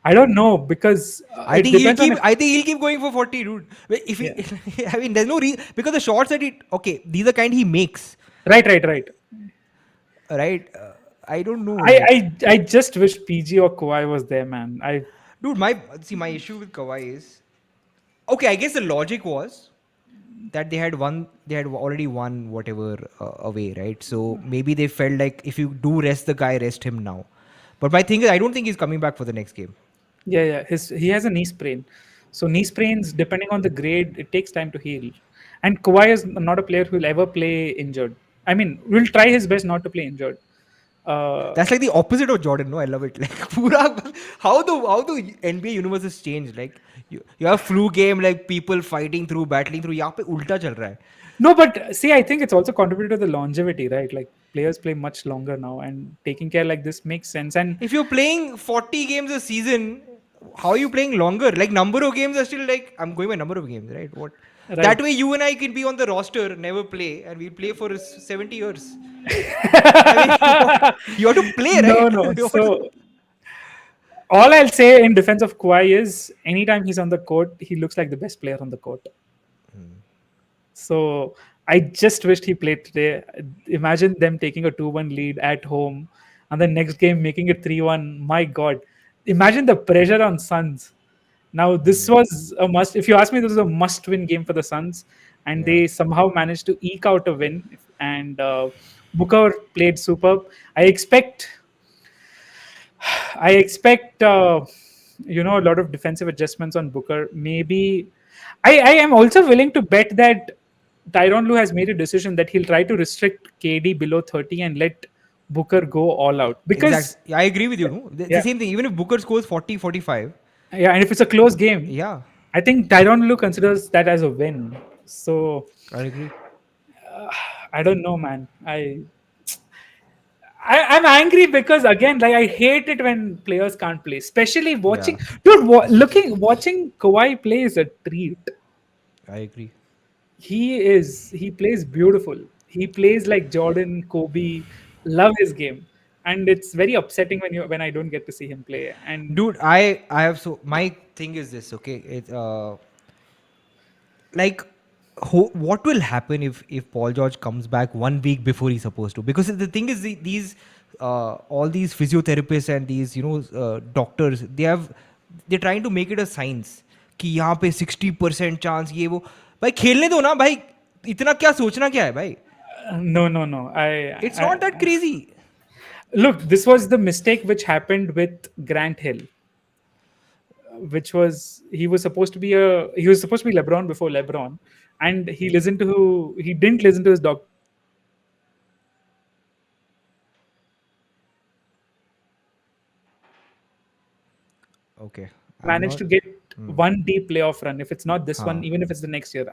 I don't know because I it think he'll depends on keep. if. I think he'll keep going for 40, dude. If Yeah. he, I mean, there's no reason because the shots that he. Okay, these are kind he makes, Right, right, right. right? I don't know, I, like, I just wish PG or Kawhi was there, man. dude. My issue with Kawhi is okay. I guess the logic was that they had already won whatever away, right? So maybe they felt like if you do rest the guy, rest him now. But my thing is, I don't think he's coming back for the next game. Yeah. He has a knee sprain, so knee sprains, depending on the grade, it takes time to heal. And Kawhi is not a player who will ever play injured. I mean, will try his best not to play injured. Uh, That's like the opposite of Jordan. No, I love it. Like, pura, how the NBA universe has changed. Like, you have flu game, like people fighting through, battling through. यहाँ पे उल्टा चल रहा है. no, but see, I think it's also contributed to the longevity, right? Like players play much longer now, and taking care like this makes sense. And If you're playing 40 games a season, how are you playing longer? Like number of games are still like I'm going by number of games, right? What? That right. way you and I can be on the roster, never play, and we play for 70 years. I mean, what? You have to play, No, right? no. So all I'll say in defense of Kawhi is anytime he's on the court, he looks like the best player on the court. So I just wished he played today. Imagine them taking a 2-1 lead at home and the next game making it 3-1. My God. Imagine the pressure on Suns. Now, this was a must. If you ask me, this was a must win game for the Suns. And Yeah. they somehow managed to eke out a win. And Booker played superb. I expect a lot of defensive adjustments on Booker. Maybe I am also willing to bet that Tyronn Lue has made a decision that he'll try to restrict KD below 30 and let Booker go all out. Because Exactly. I agree with you. No? The yeah, same thing. Even if Booker scores 40, 45, yeah, and if it's a close game, yeah, I think Tyronn Lue considers that as a win. So I agree. I don't know, man. I'm angry because again, like I hate it when players can't play, especially Yeah, watching. Dude, watching Kawhi play is a treat. I agree. He plays beautiful. He plays like Jordan, Kobe. Love his game, and it's very upsetting when I don't get to see him play. And Dude, I have so my thing is this. Okay, it like what will happen if Paul George comes back 1 week before he's supposed to? Because the thing is, these all these physiotherapists and these doctors, they're trying to make it a science कि यहाँ पे 60% chance ये वो भाई खेलने दो ना भाई इतना क्या सोचना क्या है भाई no. it's not that crazy. Look, this was the mistake which happened with Grant Hill, which was he was supposed to be LeBron before LeBron, and he didn't listen to his doctor. Okay, I'm Managed not. to get one deep playoff run. If it's not this one, हाँ. even if it's the next year.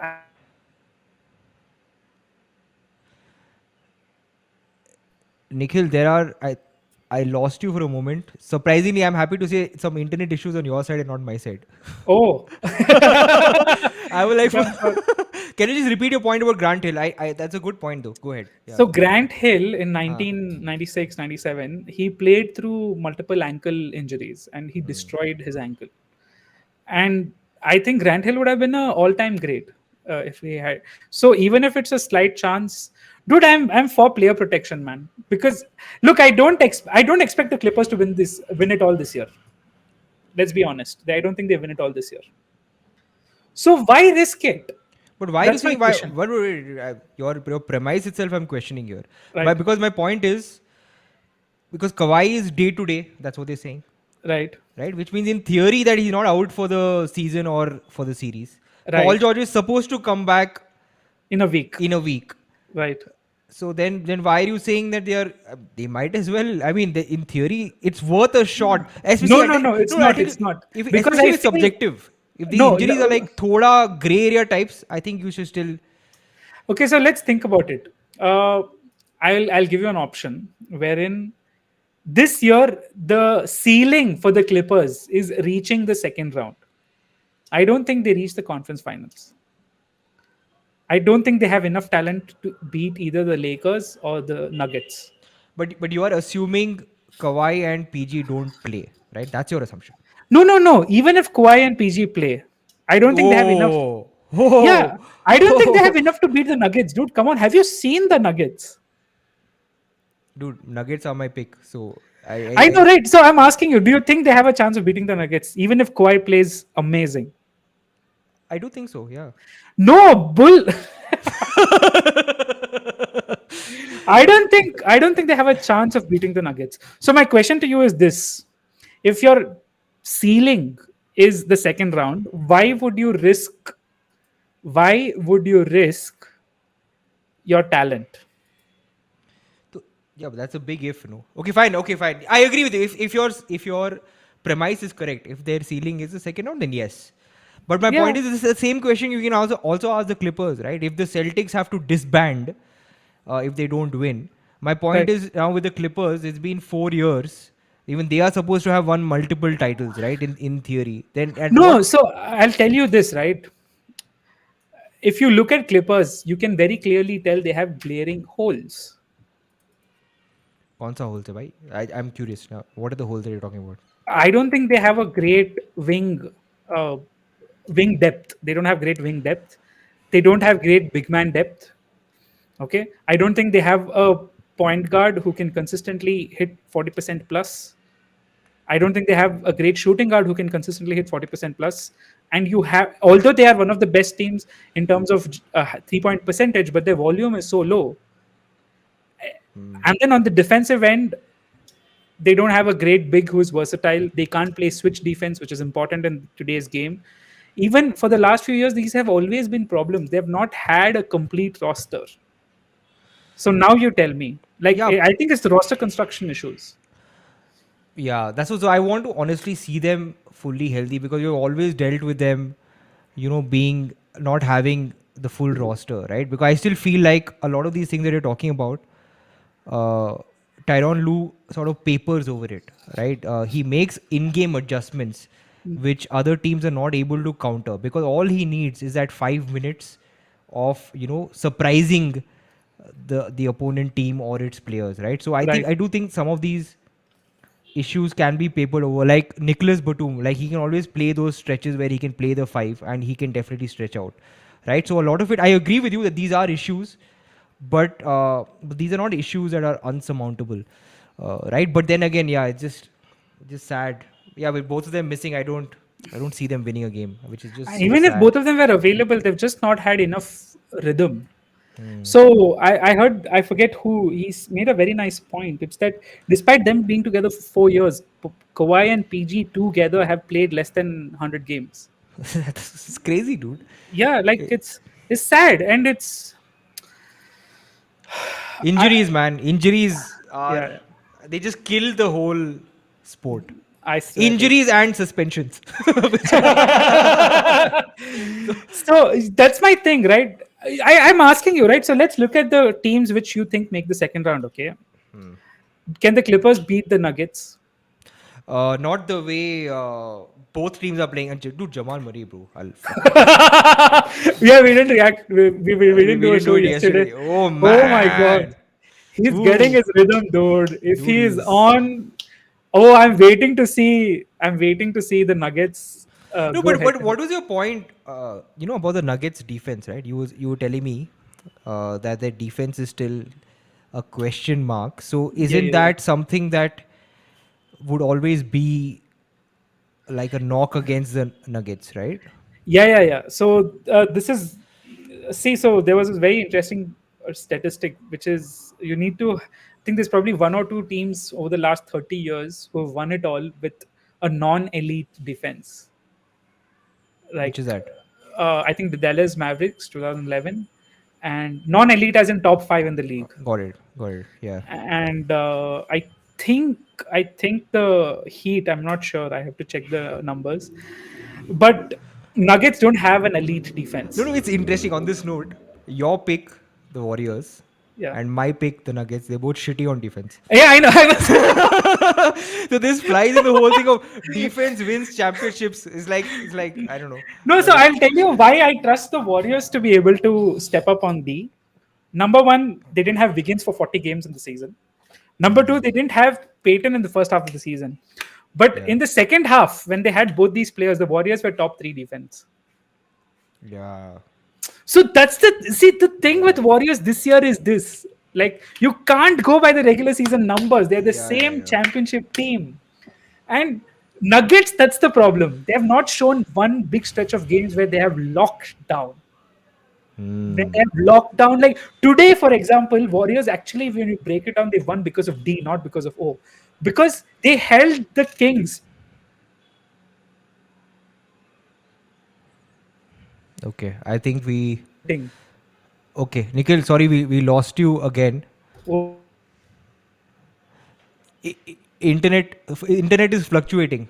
Nikhil, I lost you for a moment. Surprisingly, I'm happy to say some internet issues on your side and not my side. Oh, I was like, Yeah, Can you just repeat your point about Grant Hill? That's a good point though. Go ahead. Yeah. So Grant Hill in Huh. 1996, 97, he played through multiple ankle injuries and he destroyed his ankle. And I think Grant Hill would have been an all-time great if he had. So even if it's a slight chance, dude, I'm for player protection, man. Because look, I don't expect the Clippers to win it all this year. Let's be honest. I don't think they win it all this year. So why risk it? But why are you That's my saying why? question. Your premise itself, I'm questioning here. Why? Right, Because my point is because Kawhi is day to day. That's what they're saying, right, right? Which means in theory that he's not out for the season or for the series. Paul right. George is supposed to come back In a week, in a week. right? So then why are you saying that they might as well? I mean, in theory, it's worth a shot. Especially, No, no, no. It's no, I not. think It's not if because especially I if it's feel subjective. If these no. injuries are like thoda gray area types, I think you should still. Okay, so let's think about it. I'll give you an option wherein this year the ceiling for the Clippers is reaching the second round. I don't think they reach the conference finals. I don't think they have enough talent to beat either the Lakers or the Nuggets. But you are assuming Kawhi and PG don't play, right? That's your assumption. No, no, no. Even if Kawhi and PG play, I don't think they have enough. Oh, oh, Yeah, I don't think they have oh. enough to beat the Nuggets, dude. Come on, have you seen the Nuggets? Dude, Nuggets are my pick. So I know, right? So I'm asking you, do you think they have a chance of beating the Nuggets, even if Kawhi plays amazing? I do think so. Yeah. No, bull. I don't think they have a chance of beating the Nuggets. So my question to you is this: if your ceiling is the second round, why would you risk? Why would you risk your talent? So, yeah, but that's a big if, no. Okay, fine. Okay, fine. I agree with you. If your premise is correct, if their ceiling is the second round, then yes. But my Yeah, point is, it's the same question you can also ask the Clippers, right? If the Celtics have to disband, if they don't win, my point right. is now with the Clippers, it's been 4 years. Even they are supposed to have won multiple titles, right? In theory, then at No, what so I'll tell you this, right? If you look at Clippers, you can very clearly tell they have glaring holes. कौन सा holes है भाई? I'm curious now. What are the holes that you're talking about? I don't think they have a great uh, wing depth. They don't have great wing depth. They don't have great big man depth. Okay, I don't think they have a point guard who can consistently hit 40% plus. I don't think they have a great shooting guard who can consistently hit 40% plus. And you have, although they are one of the best teams in terms of 3 point percentage, but their volume is so low. And then on the defensive end, they don't have a great big who's versatile. They can't play switch defense, which is important in today's game. Even for the last few years, these have always been problems. They have not had a complete roster. So now you tell me, like Yeah, I think it's the roster construction issues. yeah, that's also I want to honestly see them fully healthy because you've always dealt with them, being not having the full roster, right? Because I still feel like a lot of these things that you're talking about, uh, Tyronn Lue sort of papers over it, right? He makes in-game adjustments which other teams are not able to counter because all he needs is that 5 minutes of surprising the opponent team or its players, right? So Right. I do think some of these issues can be papered over. Like Nicholas Batum, like he can always play those stretches where he can play the five and he can definitely stretch out, right? So a lot of it, I agree with you that these are issues, but these are not issues that are unsurmountable, right? But then again, yeah, it's just sad. Yeah, with both of them missing, I don't see them winning a game, which is just so Even if sad. both of them were available, they've just not had enough rhythm. So I heard, I forget who, he's made a very nice point. It's that despite them being together for 4 years, Kawhi and PG together have played less than 100 games. That's crazy, dude. Yeah, like it's sad and it's Injuries, man. Injuries are yeah, they just kill the whole sport. I swear. Injuries and suspensions. So that's my thing, right? I'm asking you, right? So let's look at the teams which you think make the second round. Okay, can the Clippers beat the Nuggets? Not the way both teams are playing. And dude, Jamal Murray, bro. I'll fuck. Yeah, we didn't react. We didn't We do a didn't show do it yesterday. yesterday. Oh Oh my god, man. he's getting Ooh. his rhythm, dude. If Dude he is is. on, oh, I'm waiting to see. I'm waiting to see the Nuggets No, go head but to what head. was your point? About the Nuggets defense, right? You were telling me that their defense is still a question mark. So Yeah, isn't yeah, yeah. that something that would always be like a knock against the Nuggets, right? Yeah, yeah, yeah. So this is see. So there was this very interesting statistic, which is you need to. I think there's probably one or two teams over the last 30 years who have won it all with a non-elite defense. Which Like is that? I think the Dallas Mavericks 2011, and non-elite as in top five in the league. Got it. Got it. Yeah. And think I think the Heat. I'm not sure. I have to check the numbers, but Nuggets don't have an elite No, defense. no, it's interesting. On this note, your pick, the Warriors, Yeah. and my pick, the Nuggets, they're both shitty on defense. Yeah, I know. I was, So this flies in the whole thing of defense wins championships. It's like I don't know. no, so Uh, I'll tell you why I trust the Warriors to be able to step up on D. Number one, they didn't have Wiggins for 40 games in the season. Number two, they didn't have Peyton in the first half of the season. But yeah, in the second half, when they had both these players, the Warriors were top three defense. yeah, So that's the thing with Warriors this year is this. Like you can't go by the regular season numbers. They're the yeah, yeah, same yeah. championship team. And Nuggets, that's the problem. They have not shown one big stretch of games where they have locked down. When Hmm. they have locked down, like today, for example, Warriors actually, when you break it down, they won because of D, not because of O. Because they held the Kings. Okay, I think we. Thing. Okay, Nikhil, sorry, we lost you again. Oh Internet is fluctuating.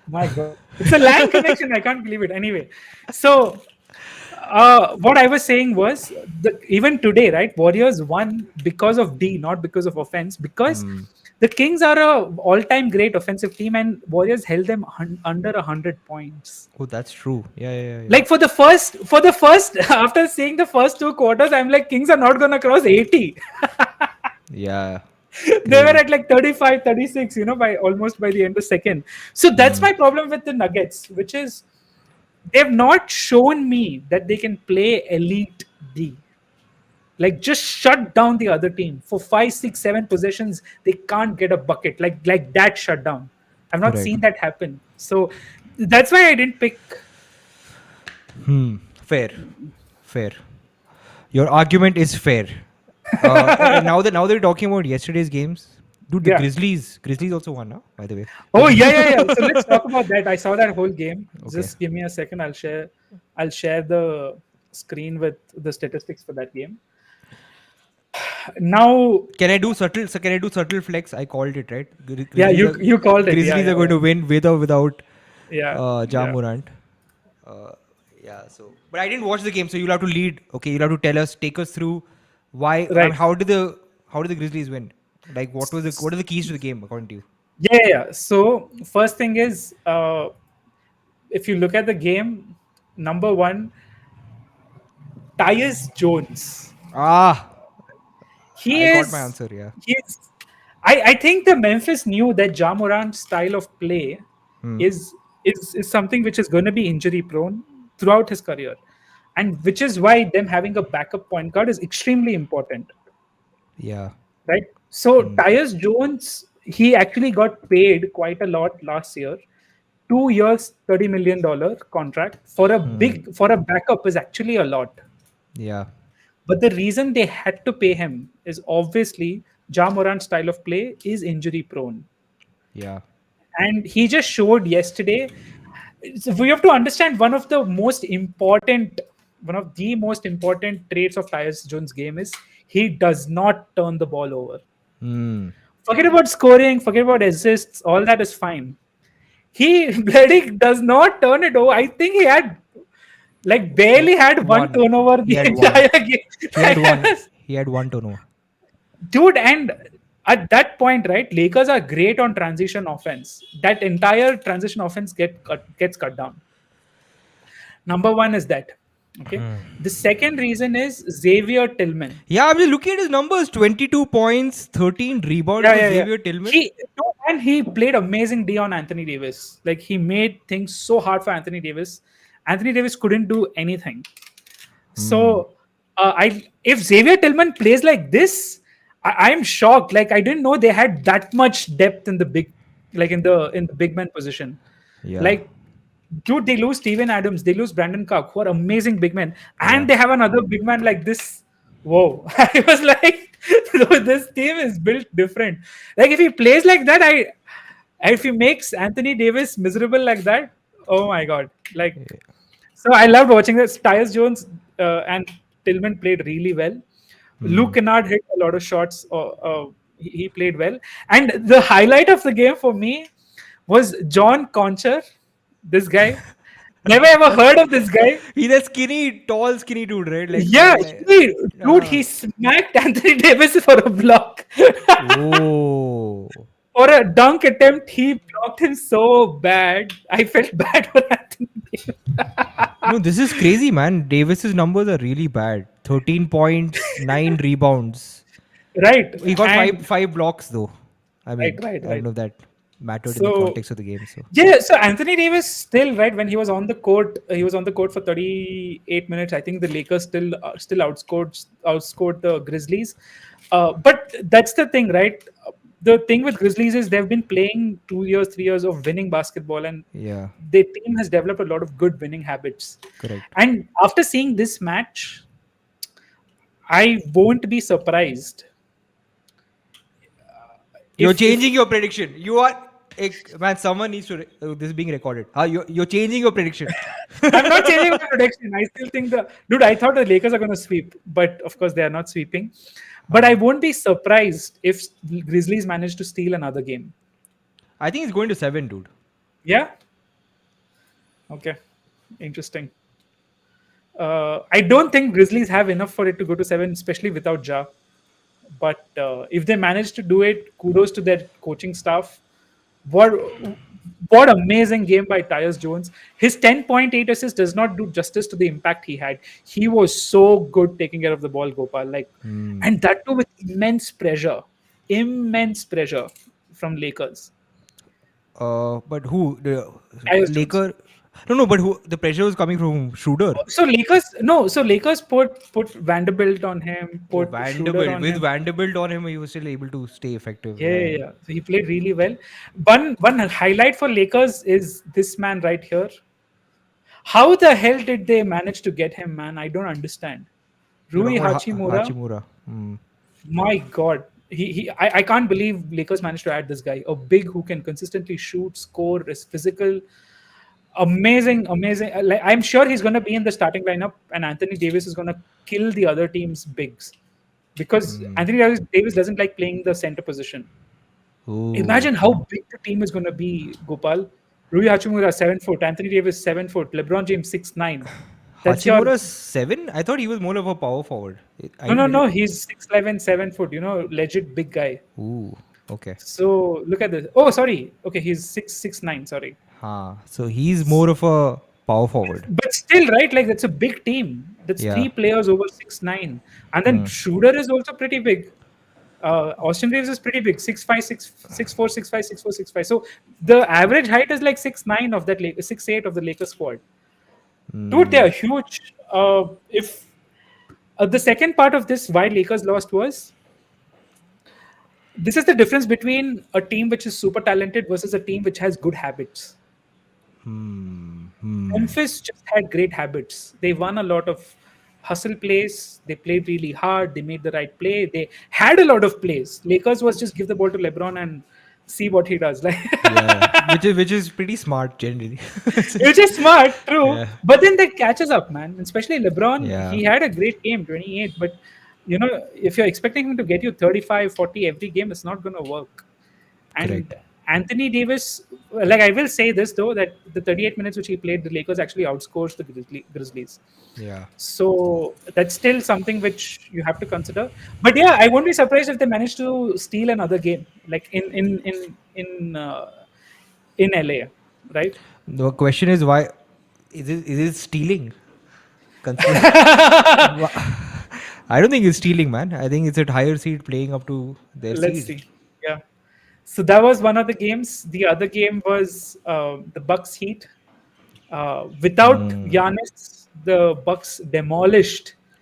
my god. It's a land connection. I can't believe it. Anyway. So what I was saying was even today, right? Warriors won because of D, not because of offense. Because Hmm. the Kings are a all-time great offensive team, and Warriors held them under 100 points. Oh, that's true. Yeah, yeah, yeah, yeah. Like for the first, after seeing the first two quarters, I'm like, Kings are not gonna cross 80. Yeah. They were Crazy. at like 35, 36, by almost by the end of second. So that's Hmm. my problem with the Nuggets, which is they've not shown me that they can play elite D. Like just shut down the other team for 5, 6, 7 possessions. They can't get a bucket like that shut down. I've not Right. seen that happen. So that's why I didn't pick. Hmm. Fair. Fair. Your argument is fair. And now that we're talking about yesterday's games, dude, the Yeah. Grizzlies also won, now. By the way. Oh yeah, yeah, yeah. So let's talk about that. I saw that whole game. Okay. Just give me a second. I'll share the screen with the statistics for that game. Now, Can I do subtle? So can I do subtle flex? I called it right. yeah, you called it. Yeah, Grizzlies are yeah, going yeah. to win with or without Yeah, Ja yeah. Morant. Yeah. So, but I didn't watch the game, so you'll have to lead. Okay, you'll have to take us through why. Right. How did the Grizzlies win? Like, what are the keys to the game according to you? Yeah, yeah, yeah. So first thing is, if you look at the game, number one, Tyus Jones. Ah, He I got my is. answer. Yeah. He's. I think the Memphis knew that Ja Morant's style of play Hmm. is something which is going to be injury prone throughout his career, and which is why them having a backup point guard is extremely important, Yeah. right? So Hmm. Tyus Jones, he actually got paid quite a lot last year. 2 years, $30 million contract for a Hmm. big for a backup is actually a lot. Yeah. But the reason they had to pay him is obviously Ja Morant's style of play is injury prone. Yeah. And he just showed yesterday. So we have to understand one of the most important traits of Tyus Jones' game is he does not turn the ball over. Hmm. Forget about scoring, forget about assists, all that is fine. He bloody does not turn it over. I think he had like barely had one One. turnover He the had one. entire He had one. game. He had one turnover. Dude, and At that point, right, Lakers are great on transition offense. That entire transition offense gets cut down. Number one is that. Okay. The second reason is Xavier Tillman. Yeah, I'm just looking at his numbers: 22 points, 13 rebounds Yeah, for yeah, yeah. Xavier Tillman. He no, and he played amazing D on Anthony Davis. Like he made things so hard for Anthony Davis. Anthony Davis couldn't do anything. So I if Xavier Tillman plays like this, I'm shocked. Like I didn't know they had that much depth in the big, like in the big man position. Yeah, Like, dude, they lose Steven Adams, they lose Brandon Cook, who are amazing big men, yeah. and they have another big man like this. Whoa! I was like, this team is built different. Like if he plays like that, if he makes Anthony Davis miserable like that, oh my god! Like so I loved watching this. Tyus Jones and Tillman played really well. Luke Kennard hit a lot of shots. He played well. And the highlight of the game for me was John Concher. This guy. Never ever heard of this guy. He's a skinny, tall, skinny dude, right? Yeah, dude, he smacked Anthony Davis for a block. Oh. For a dunk attempt, he blocked him so bad. I felt bad for Anthony Davis. No, this is crazy, man. Davis's numbers are really bad. 13 points, 9 rebounds. Right. He got And- five blocks though. I mean, Right. I don't know if that mattered in the So- context of the game. So Yeah, so Anthony Davis still, right, when he was on the court, he was on the court for 38 minutes. I think the Lakers still outscored the Grizzlies. But that's the thing, right? The thing with Grizzlies is they've been playing 2 years, 3 years of winning basketball, and yeah, their team has developed a lot of good winning habits. correct. And after seeing this match, I won't be surprised. You're if- changing your prediction. You are. Man, someone needs to. This is being recorded. You're changing your prediction. I'm not changing my prediction. I still think dude. I thought the Lakers are going to sweep, but of course they are not sweeping. But I won't be surprised if Grizzlies manage to steal another game. I think it's going to 7, dude. Yeah. Okay. Interesting. I don't think Grizzlies have enough for it to go to 7, especially without Ja. But if they manage to do it, kudos to their coaching staff. What amazing game by Tyus Jones. His 10.8 assists does not do justice to the impact he had. He was so good taking care of the ball, Gopal. And that too with immense pressure from Lakers. But who? The Tyus Jones. Laker? No. But who? The pressure was coming from Schroeder. So Lakers put Vanderbilt on him, put Schroeder Vanderbilt. on With him. Vanderbilt on him, he was still able to stay effective. Yeah. So he played really well. One highlight for Lakers is this man right here. How the hell did they manage to get him, man? I don't understand. Rui Hachimura. Hachimura. Hmm. My God. I can't believe Lakers managed to add this guy. A big who can consistently shoot, score, is physical. Amazing. Like, I'm sure he's going to be in the starting lineup, and Anthony Davis is going to kill the other team's bigs because Anthony Davis doesn't like playing the center position. Ooh. Imagine how big the team is going to be, Gopal. Rui Hachimura 7 foot, Anthony Davis 7 foot, LeBron James 6'9". That's your Hachimura 7? I thought he was more of a power forward. no. He's 6'11", 7 foot. Legit big guy. Ooh. Okay. So look at this. Oh, sorry. Okay, he's 6'9". Sorry. So he's more of a power forward. But still, right? Like that's a big team. That's Yeah. 3 players over 6'9", and then Schroeder is also pretty big. Austin Reeves is pretty big, 6'5", 6'4", 6'5", 6'4", 6'5". So the average height is like 6'9" of that 6'8" of the Lakers squad. Dude, they are huge. If the second part of this why Lakers lost was this is the difference between a team which is super talented versus a team which has good habits. Memphis just had great habits. They won a lot of hustle plays. They played really hard. They made the right play. They had a lot of plays. Lakers was just give the ball to LeBron and see what he does. Like, Yeah. which is pretty smart generally. which is smart, true. Yeah. But then that catches up, man. Especially LeBron. Yeah. He had a great game, 28. But if you're expecting him to get you 35, 40 every game, it's not going to work. And Correct. Anthony Davis, like I will say this though, that the 38 minutes which he played, the Lakers actually outscores the Grizzlies. Yeah. So that's still something which you have to consider. But yeah, I won't be surprised if they manage to steal another game, like in LA, right? The question is why is it stealing? Consider, I don't think it's stealing, man. I think it's a higher seed playing up to their Let's seed. see. Yeah. So that was one of the games. The other game was the Bucks Heat. Without Giannis, the Bucks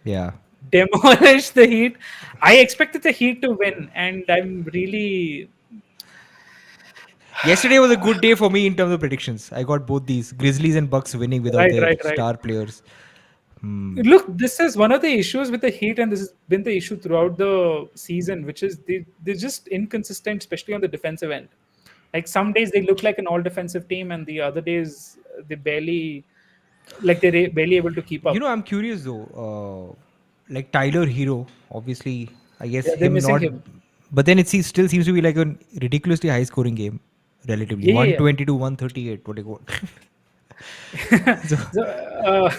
Yeah. demolished the Heat. I expected the Heat to win, and I'm really Yesterday was a good day for me in terms of predictions. I got both these Grizzlies and Bucks winning without their right. star players. Look, this is one of the issues with the Heat, and this has been the issue throughout the season, which is they're just inconsistent, especially on the defensive end. Like some days they look like an all defensive team, and the other days they barely barely able to keep up. I'm curious though. Like Tyler Hero, obviously, I guess Yeah, they're him missing not. him. But then still seems to be like a ridiculously high scoring game, relatively Yeah. 120 to 138. What do you got? So, So,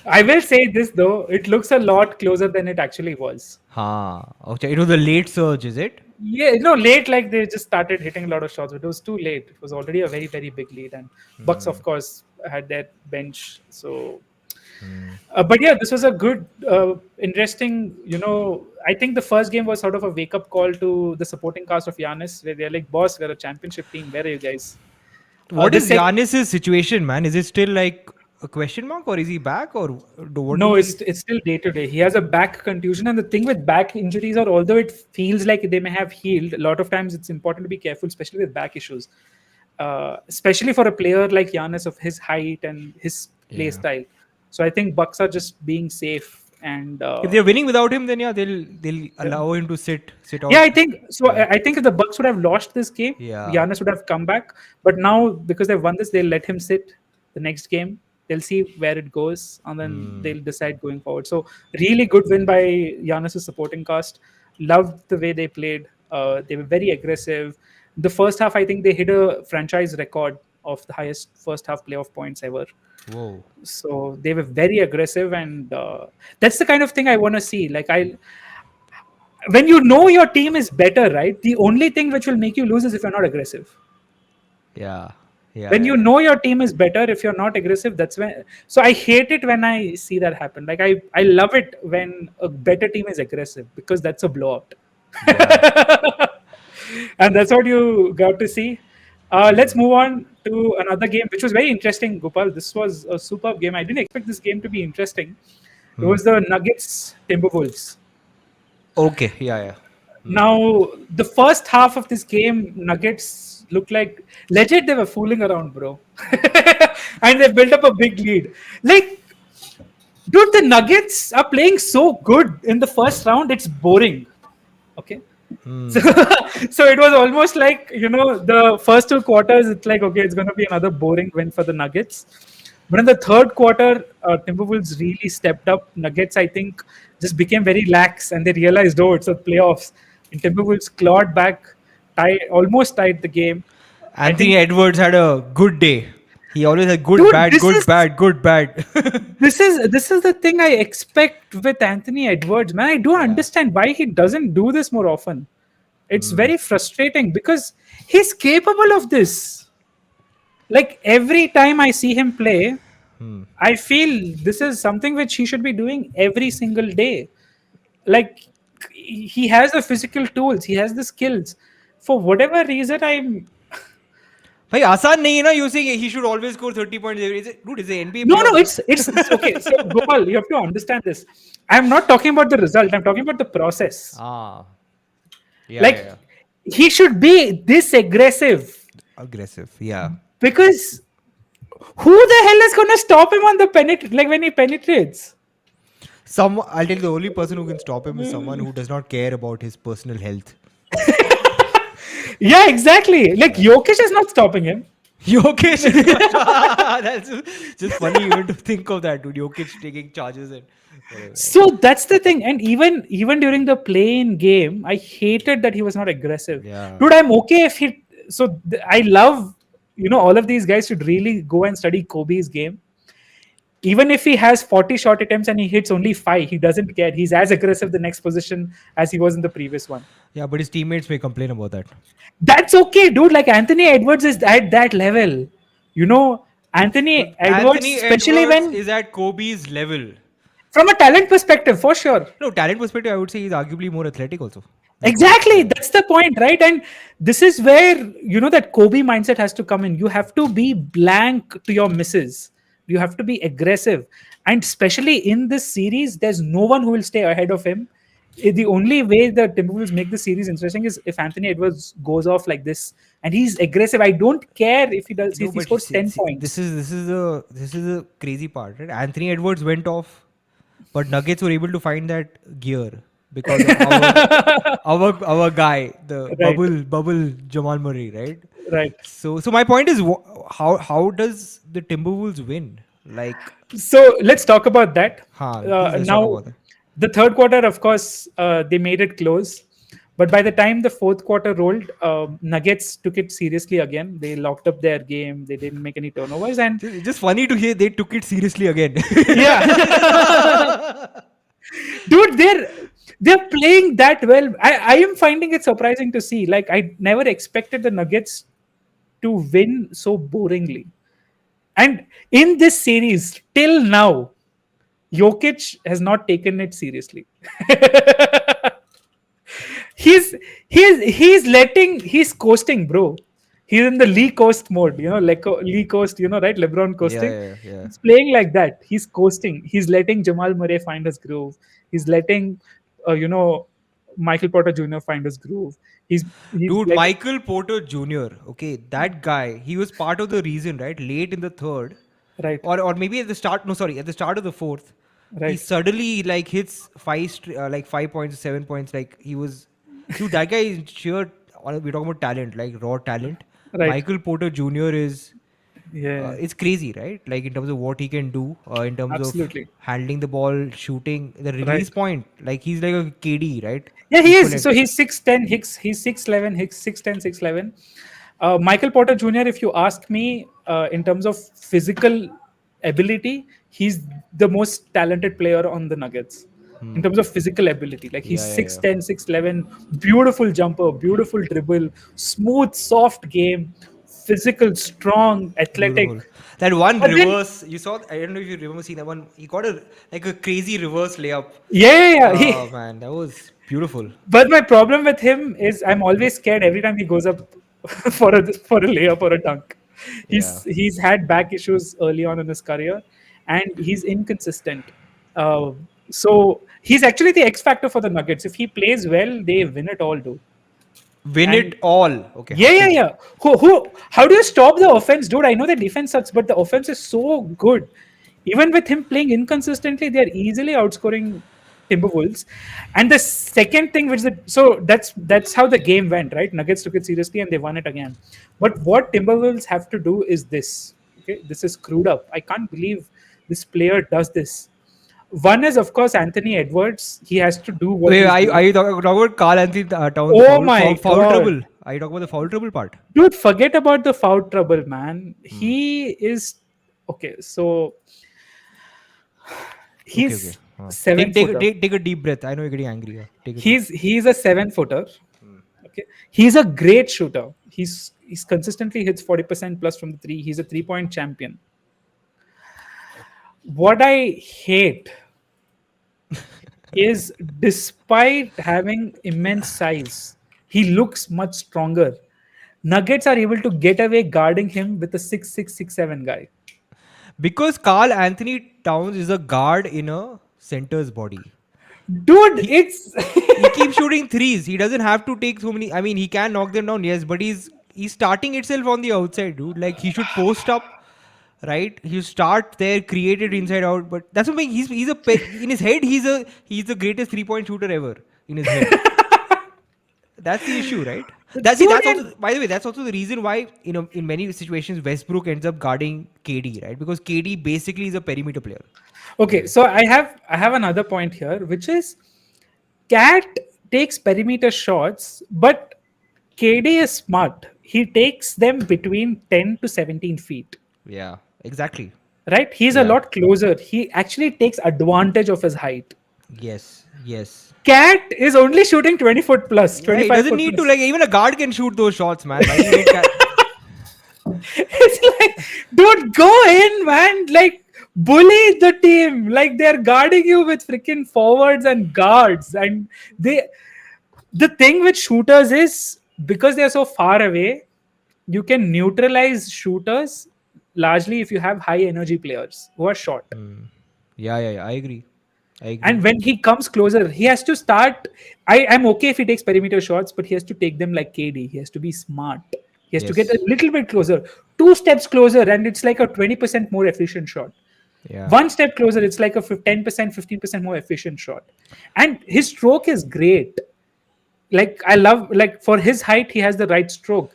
I will say this though, it looks a lot closer than it actually was. okay. It was a late surge, is it? Yeah, late, like they just started hitting a lot of shots, but it was too late. It was already a very, very big lead, and Bucks, of course, had their bench. So, but yeah, this was a good, interesting. I think the first game was sort of a wake up call to the supporting cast of Giannis, where they're like, "Boss, we're a championship team. Where are you guys?" What The is sec- Giannis's situation, man? Is it still like a question mark, or is he back, or what do No, we? it's still day to day. He has a back contusion, and the thing with back injuries, or although it feels like they may have healed, a lot of times it's important to be careful, especially with back issues. Especially for a player like Giannis of his height and his play Yeah. style. So I think Bucks are just being safe, and If they're winning without him, then yeah, they'll yeah, allow him to sit out. yeah, I think so. Yeah. I think if the Bucks would have lost this game, Yeah. Giannis would have come back. But now because they've won this, they'll let him sit the next game. They'll see where it goes, and then they'll decide going forward. So really good win by Giannis' supporting cast. Loved the way they played. They were very aggressive. The first half, I think they hit a franchise record of the highest first half playoff points ever. Whoa. So they were very aggressive, and that's the kind of thing I want to see. Like when you know your team is better, right? The only thing which will make you lose is if you're not aggressive. Yeah. Yeah. When yeah. you know your team is better, if you're not aggressive, that's when. So I hate it when I see that happen. Like I love it when a better team is aggressive because that's a blowout. And that's what you got to see. Let's move on to another game, which was very interesting, Gopal. This was a superb game. I didn't expect this game to be interesting. It was the Nuggets Timberwolves. Okay. Yeah. Yeah. Now, the first half of this game, Nuggets looked like legit. They were fooling around, bro, and they built up a big lead. Like, dude, the Nuggets are playing so good in the first round. It's boring. Okay. So, so it was almost like the first two quarters. It's like okay, it's going to be another boring win for the Nuggets. But in the third quarter, Timberwolves really stepped up. Nuggets, I think, just became very lax, and they realized, oh, it's a playoffs. And Timberwolves clawed back, almost tied the game. Anthony Edwards had a good day. He always had good, Dude, bad, this good, is- bad, good, bad. This is the thing I expect with Anthony Edwards, man. I don't understand why he doesn't do this more often. It's very frustrating because he's capable of this. Like every time I see him play, I feel this is something which he should be doing every single day. Like he has the physical tools, he has the skills. For whatever reason, I'm भाई आसान नहीं है ना using he should always score 30 points every dude is the NBA no, playoff. it's okay. So Gopal, you have to understand this. I'm not talking about the result. I'm talking about the process. Yeah, Like yeah. he should be this aggressive Aggressive, yeah. because who the hell is gonna stop him on the like when he penetrates? I'll tell you, the only person who can stop him is someone who does not care about his personal health. Yeah, exactly. Like Jokic is not stopping him. Jokic. That's just funny even to think of that, dude. Jokic taking charges and whatever. So that's the thing. And even during the play-in game, I hated that he was not aggressive. Yeah. Dude, I'm okay if he I love, all of these guys should really go and study Kobe's game. Even if he has 40 shot attempts and he hits only 5, he doesn't care. He's as aggressive the next position as he was in the previous one. Yeah, but his teammates may complain about that. That's okay, dude. Like Anthony Edwards is at that level. You know, Anthony Edwards, Anthony especially Edwards when is at Kobe's level. from a talent perspective, for sure. No, talent perspective, I would say he's arguably more athletic also. than Kobe. Exactly. That's the point, right? And this is where, that Kobe mindset has to come in. You have to be blank to your misses. You have to be aggressive. And especially in this series, there's no one who will stay ahead of him. The only way the Timberwolves make the series interesting is if Anthony Edwards goes off like this and he's aggressive. I don't care if he does, No, if he but scores 10 points. this is the crazy part, right? Anthony Edwards went off, but Nuggets were able to find that gear because of our guy, the Right. bubble Jamal Murray, right? Right. So my point is, how does the Timberwolves win? Like, So let's talk about that. please let's talk Now, about that. the third quarter, of course, they made it close. But by the time the fourth quarter rolled, Nuggets took it seriously again. They locked up their game. They didn't make any turnovers. And It's just funny to hear they took it seriously again. yeah, dude, they're playing that well. I am finding it surprising to see. Like I never expected the Nuggets to win so boringly. And in this series, till now, Jokic has not taken it seriously. He's coasting, bro. He's in the Lee Coast mode, like Lee Coast, right? LeBron coasting. Yeah. He's playing like that. He's coasting. He's letting Jamal Murray find his groove. He's letting, Michael Porter Jr. find his groove. He's Dude, let- Michael Porter Jr. Okay, that guy, he was part of the reason, right? Late in the third, right, or maybe at the start. No, sorry, at the start of the fourth, he right. suddenly like hits like 5 points, 7 points. Like he was, dude, that guy is sheer. We're talking about talent, like raw talent. Right. Michael Porter Jr. is. Yeah, It's crazy, right? Like in terms of what he can do, in terms absolutely. of handling the ball, shooting, the release Right. point. Like he's like a KD, right? Yeah, he is. Equivalent. So he's 6'10", Hicks. He's 6'11", Hicks 6'10", 6'11". Michael Porter Jr., if you ask me, in terms of physical ability, he's the most talented player on the Nuggets. In terms of physical ability, like he's Yeah, yeah, 6'10", 6'11", beautiful jumper, beautiful dribble, smooth, soft game, physical, strong, athletic. Beautiful. That one But then- reverse, you saw. I don't know if you remember seeing that one. He got a crazy reverse layup. Yeah. Oh man, that was beautiful. But my problem with him is I'm always scared every time he goes up for a layup or a dunk. He's had back issues early on in his career, and he's inconsistent. So he's actually the X factor for the Nuggets. If he plays well, they win it all, dude. Win And- it all. Okay. Yeah. How do you stop the offense, dude? I know the defense sucks, but the offense is so good. Even with him playing inconsistently, they're easily outscoring Timberwolves. And the second thing, that's how the game went, right? Nuggets took it seriously and they won it again. But what Timberwolves have to do is this. Okay, this is screwed up. I can't believe this player does this. One is, of course, Anthony Edwards. He has to do what. Wait, he's are doing. you talking about Carl Anthony Towns? Oh my foul God. trouble. Are you talking about the foul trouble part? Dude, forget about the foul trouble, man. Hmm. He is okay. So he's Okay. Huh. seven footer. Take a deep breath. I know you're getting angry. Yeah. Take a He's a 7-footer. Hmm. Okay, he's a great shooter. He's consistently hits 40% plus from the three. He's a 3-point champion. What I hate is, despite having immense size, he looks much stronger. Nuggets are able to get away guarding him with a 6'6", 6'7" guy. Because Carl Anthony Towns is a guard in a center's body. Dude, it's He keeps shooting threes. He doesn't have to take so many. I mean, he can knock them down, yes, but he's starting itself on the outside, dude. Like he should post up, right? He should start there, create it inside out. But that's what I'm saying. In his head, he's the greatest 3-point shooter ever in his head. That's the issue, right? That's also, by the way, that's also the reason why in many situations Westbrook ends up guarding KD, right? Because KD basically is a perimeter player. okay. So I have another point here, which is Cat takes perimeter shots, but KD is smart. he takes them between 10 to 17 feet. Yeah, exactly. Right? He's a Yeah. lot closer. He actually takes advantage of his height. Yes. Yes. Cat is only shooting 20 foot plus, Yeah, he 25 doesn't foot need to plus. like even a guard can shoot those shots, man. Why do you need It's like, dude, go in, man. Like, bully the team. Like, they're guarding you with freaking forwards and guards. And the thing with shooters is because they're so far away, you can neutralize shooters largely if you have high energy players who are short. Yeah, yeah, yeah. I agree. I agree. And when he comes closer, he has to start. I'm okay if he takes perimeter shots, but he has to take them like KD. He has to be smart. He has to get a Yes. little bit closer, 2 steps closer, and it's like a 20% more efficient shot. Yeah. 1 step closer, it's like a 10%, 15% more efficient shot. And his stroke is great. Like I love, like for his height, he has the right stroke.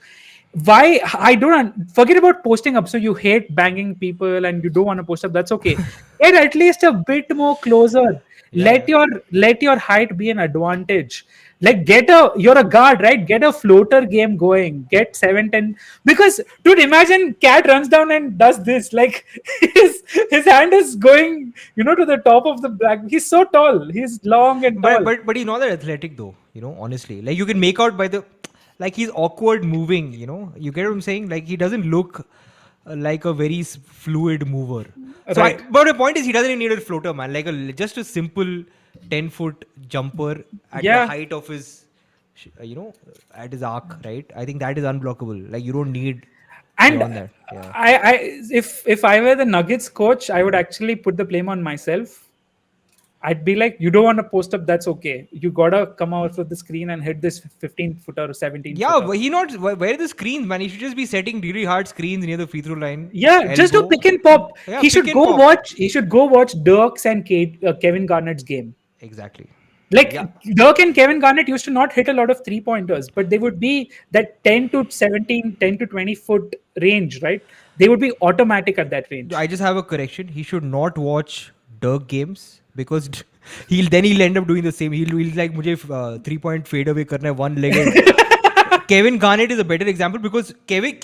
Why I don't forget about posting up. So you hate banging people and you don't want to post up. That's okay. Get at least a bit more closer. Yeah, yeah. Let your height be an advantage. Like you're a guard, right? Get a floater game going. Get 7-10. Because dude, imagine Cat runs down and does this. Like his hand is going, to the top of the black. He's so tall. He's long and But tall. but he's not that athletic though, honestly. Like you can make out by the like he's awkward moving. You get what I'm saying? Like he doesn't look like a very fluid mover. So Right. but the point is he doesn't need a floater, man. Like just a simple 10-foot jumper at the Yeah. height of his at his arc, right? I think that is unblockable. Like you don't need And beyond that. Yeah. if I were the Nuggets coach, I would actually put the blame on myself. I'd be like, you don't want to post up, that's okay. You gotta come out with the screen and hit this 15 footer or 17 Yeah, footer. but he not where are the screens, man? He should just be setting really hard screens near the free throw line. Yeah, just do Elbow. pick and pop. Yeah, He pick should and go pop. watch. He should go watch Dirk's and Kevin Garnett's game. Exactly. Like Yeah. Dirk and Kevin Garnett used to not hit a lot of 3 pointers, but they would be that 10 to 17, 10 to 20 foot range, right? They would be automatic at that range. I just have a correction. He should not watch Dirk games because he'll end up doing the same. He'll like मुझे 3-point fade away करना है one legged. Kevin Garnett is a better example because Kevin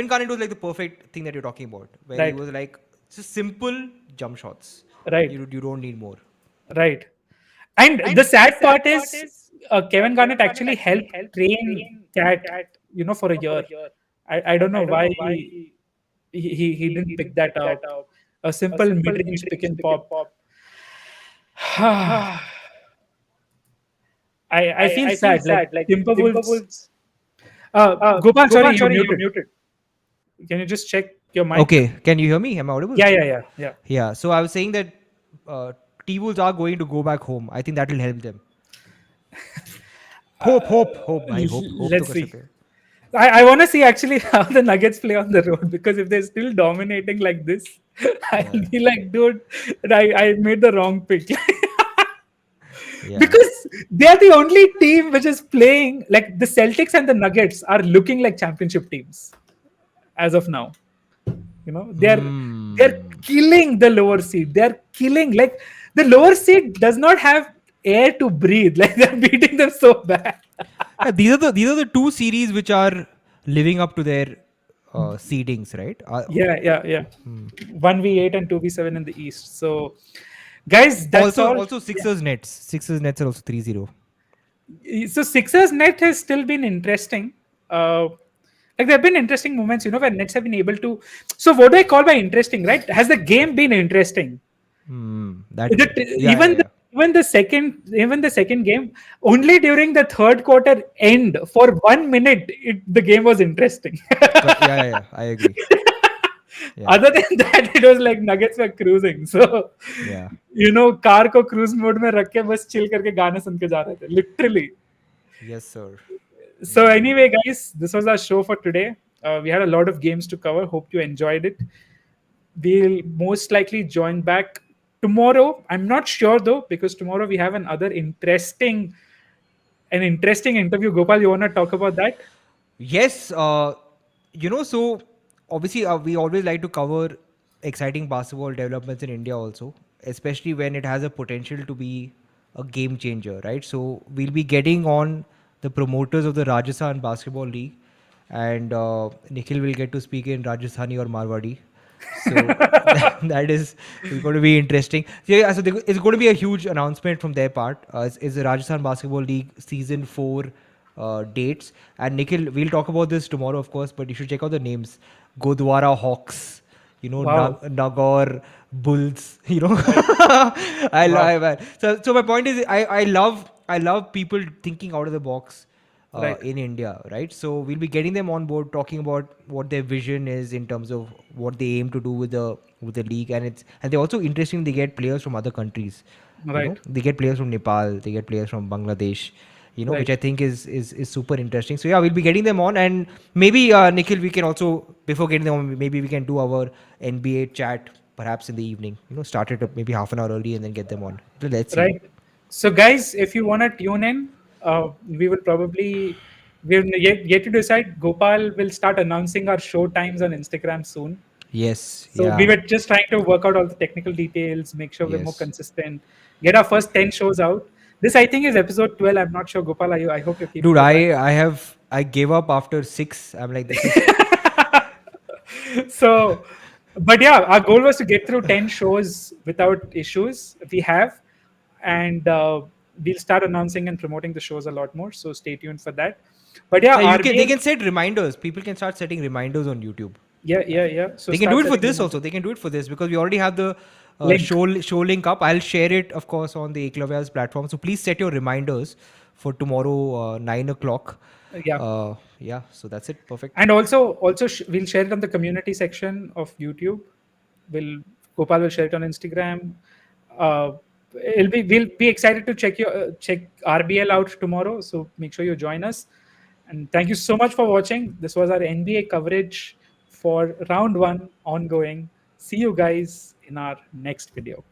Garnett was like the perfect thing that you're talking about, where Right. he was like just simple jump shots. Right. You don't need more. Right. And the sad part is Kevin Garnett actually helped train Cat, for a year. I don't know why he didn't pick that up. A simple mid-range pick and pop. I feel sad. Like Timberwolves. Gopal, sorry, you're muted. Can you just check your mic? Okay, can you hear me? Am I audible? Yeah. Yeah. So I was saying that T-Wolves are going to go back home. I think that will help them. Hope. I hope. Let's to see. कर सकते हैं. I want to see actually how the Nuggets play on the road, because if they're still dominating like this, I'll be like, dude, I made the wrong pick. Yeah. Because they're the only team which is playing like the Celtics and the Nuggets are looking like championship teams as of now. They're killing the lower seed. They're killing, like, the lower seed does not have air to breathe. Like, they're beating them so bad. Yeah, these are the two series which are living up to their seedings, right? Yeah. 1v8 and 2v7 in the East. So, guys, that's also Sixers Nets. Sixers Nets are also 3-0. So Sixers net has still been interesting. Like, there have been interesting moments, where Nets have been able to. So what do I call by interesting, right? Has the game been interesting? Even the second game, only during the third quarter end for 1 minute, the game was interesting. yeah, I agree. Yeah. Other than that, it was like Nuggets were cruising. So, Yeah. Car को cruise mode में रख के बस chill करके गाने सुन के जा रहे थे, literally. Yes, sir. So anyway, guys, this was our show for today. We had a lot of games to cover. Hope you enjoyed it. We'll most likely join back tomorrow. I'm not sure though, because tomorrow we have an interesting interview. Gopal, you want to talk about that? Yes, so obviously we always like to cover exciting basketball developments in India also, especially when it has a potential to be a game changer, right? So we'll be getting on the promoters of the Rajasthan Basketball League and Nikhil will get to speak in Rajasthani or Marwadi. So that is going to be interesting. So, yeah, so it's going to be a huge announcement from their part. It's the Rajasthan Basketball League Season 4 dates. And Nikhil, we'll talk about this tomorrow, of course, but you should check out the names. Godwara Hawks, Wow. Nagaur Bulls, Wow. So my point is, I love people thinking out of the box Right. in India, right? So we'll be getting them on board, talking about what their vision is in terms of what they aim to do with the league, and they're also interesting. They get players from other countries, Right. they get players from Nepal, they get players from Bangladesh, which Right. I think is super interesting. So yeah, we'll be getting them on, and maybe Nikhil, we can also, before getting them on, maybe we can do our NBA chat perhaps in the evening. Start it up maybe half an hour early and then get them on. So let's see. Right. So, guys, if you want to tune in, we will probably we're yet to decide. Gopal will start announcing our show times on Instagram soon. Yes, So we yeah, were just trying to work out all the technical details, make sure we're more yes. consistent, get our first 10 shows out. This, I think, is episode 12. I'm not sure, Gopal. I hope you're keeping Dude, the track. I gave up after 6. I'm like, this is So, but yeah, our goal was to get through 10 shows without issues. We have, and we'll start announcing and promoting the shows a lot more. So stay tuned for that. But yeah, yeah, they RBL, can set reminders. People can start setting reminders on YouTube. yeah, yeah, yeah. So They can do start it for setting this also. reminders. They can do it for this because we already have the Link. show link up. I'll share it, of course, on the Eklavya's platform. So please set your reminders for tomorrow 9 o'clock. Yeah. Yeah, so that's it. Perfect. And also we'll share it on the community section of YouTube. Will Gopal will share it on Instagram. Uh, we'll be excited to check RBL out tomorrow. So make sure you join us. And thank you so much for watching. This was our NBA coverage for round one ongoing. See you guys in our next video.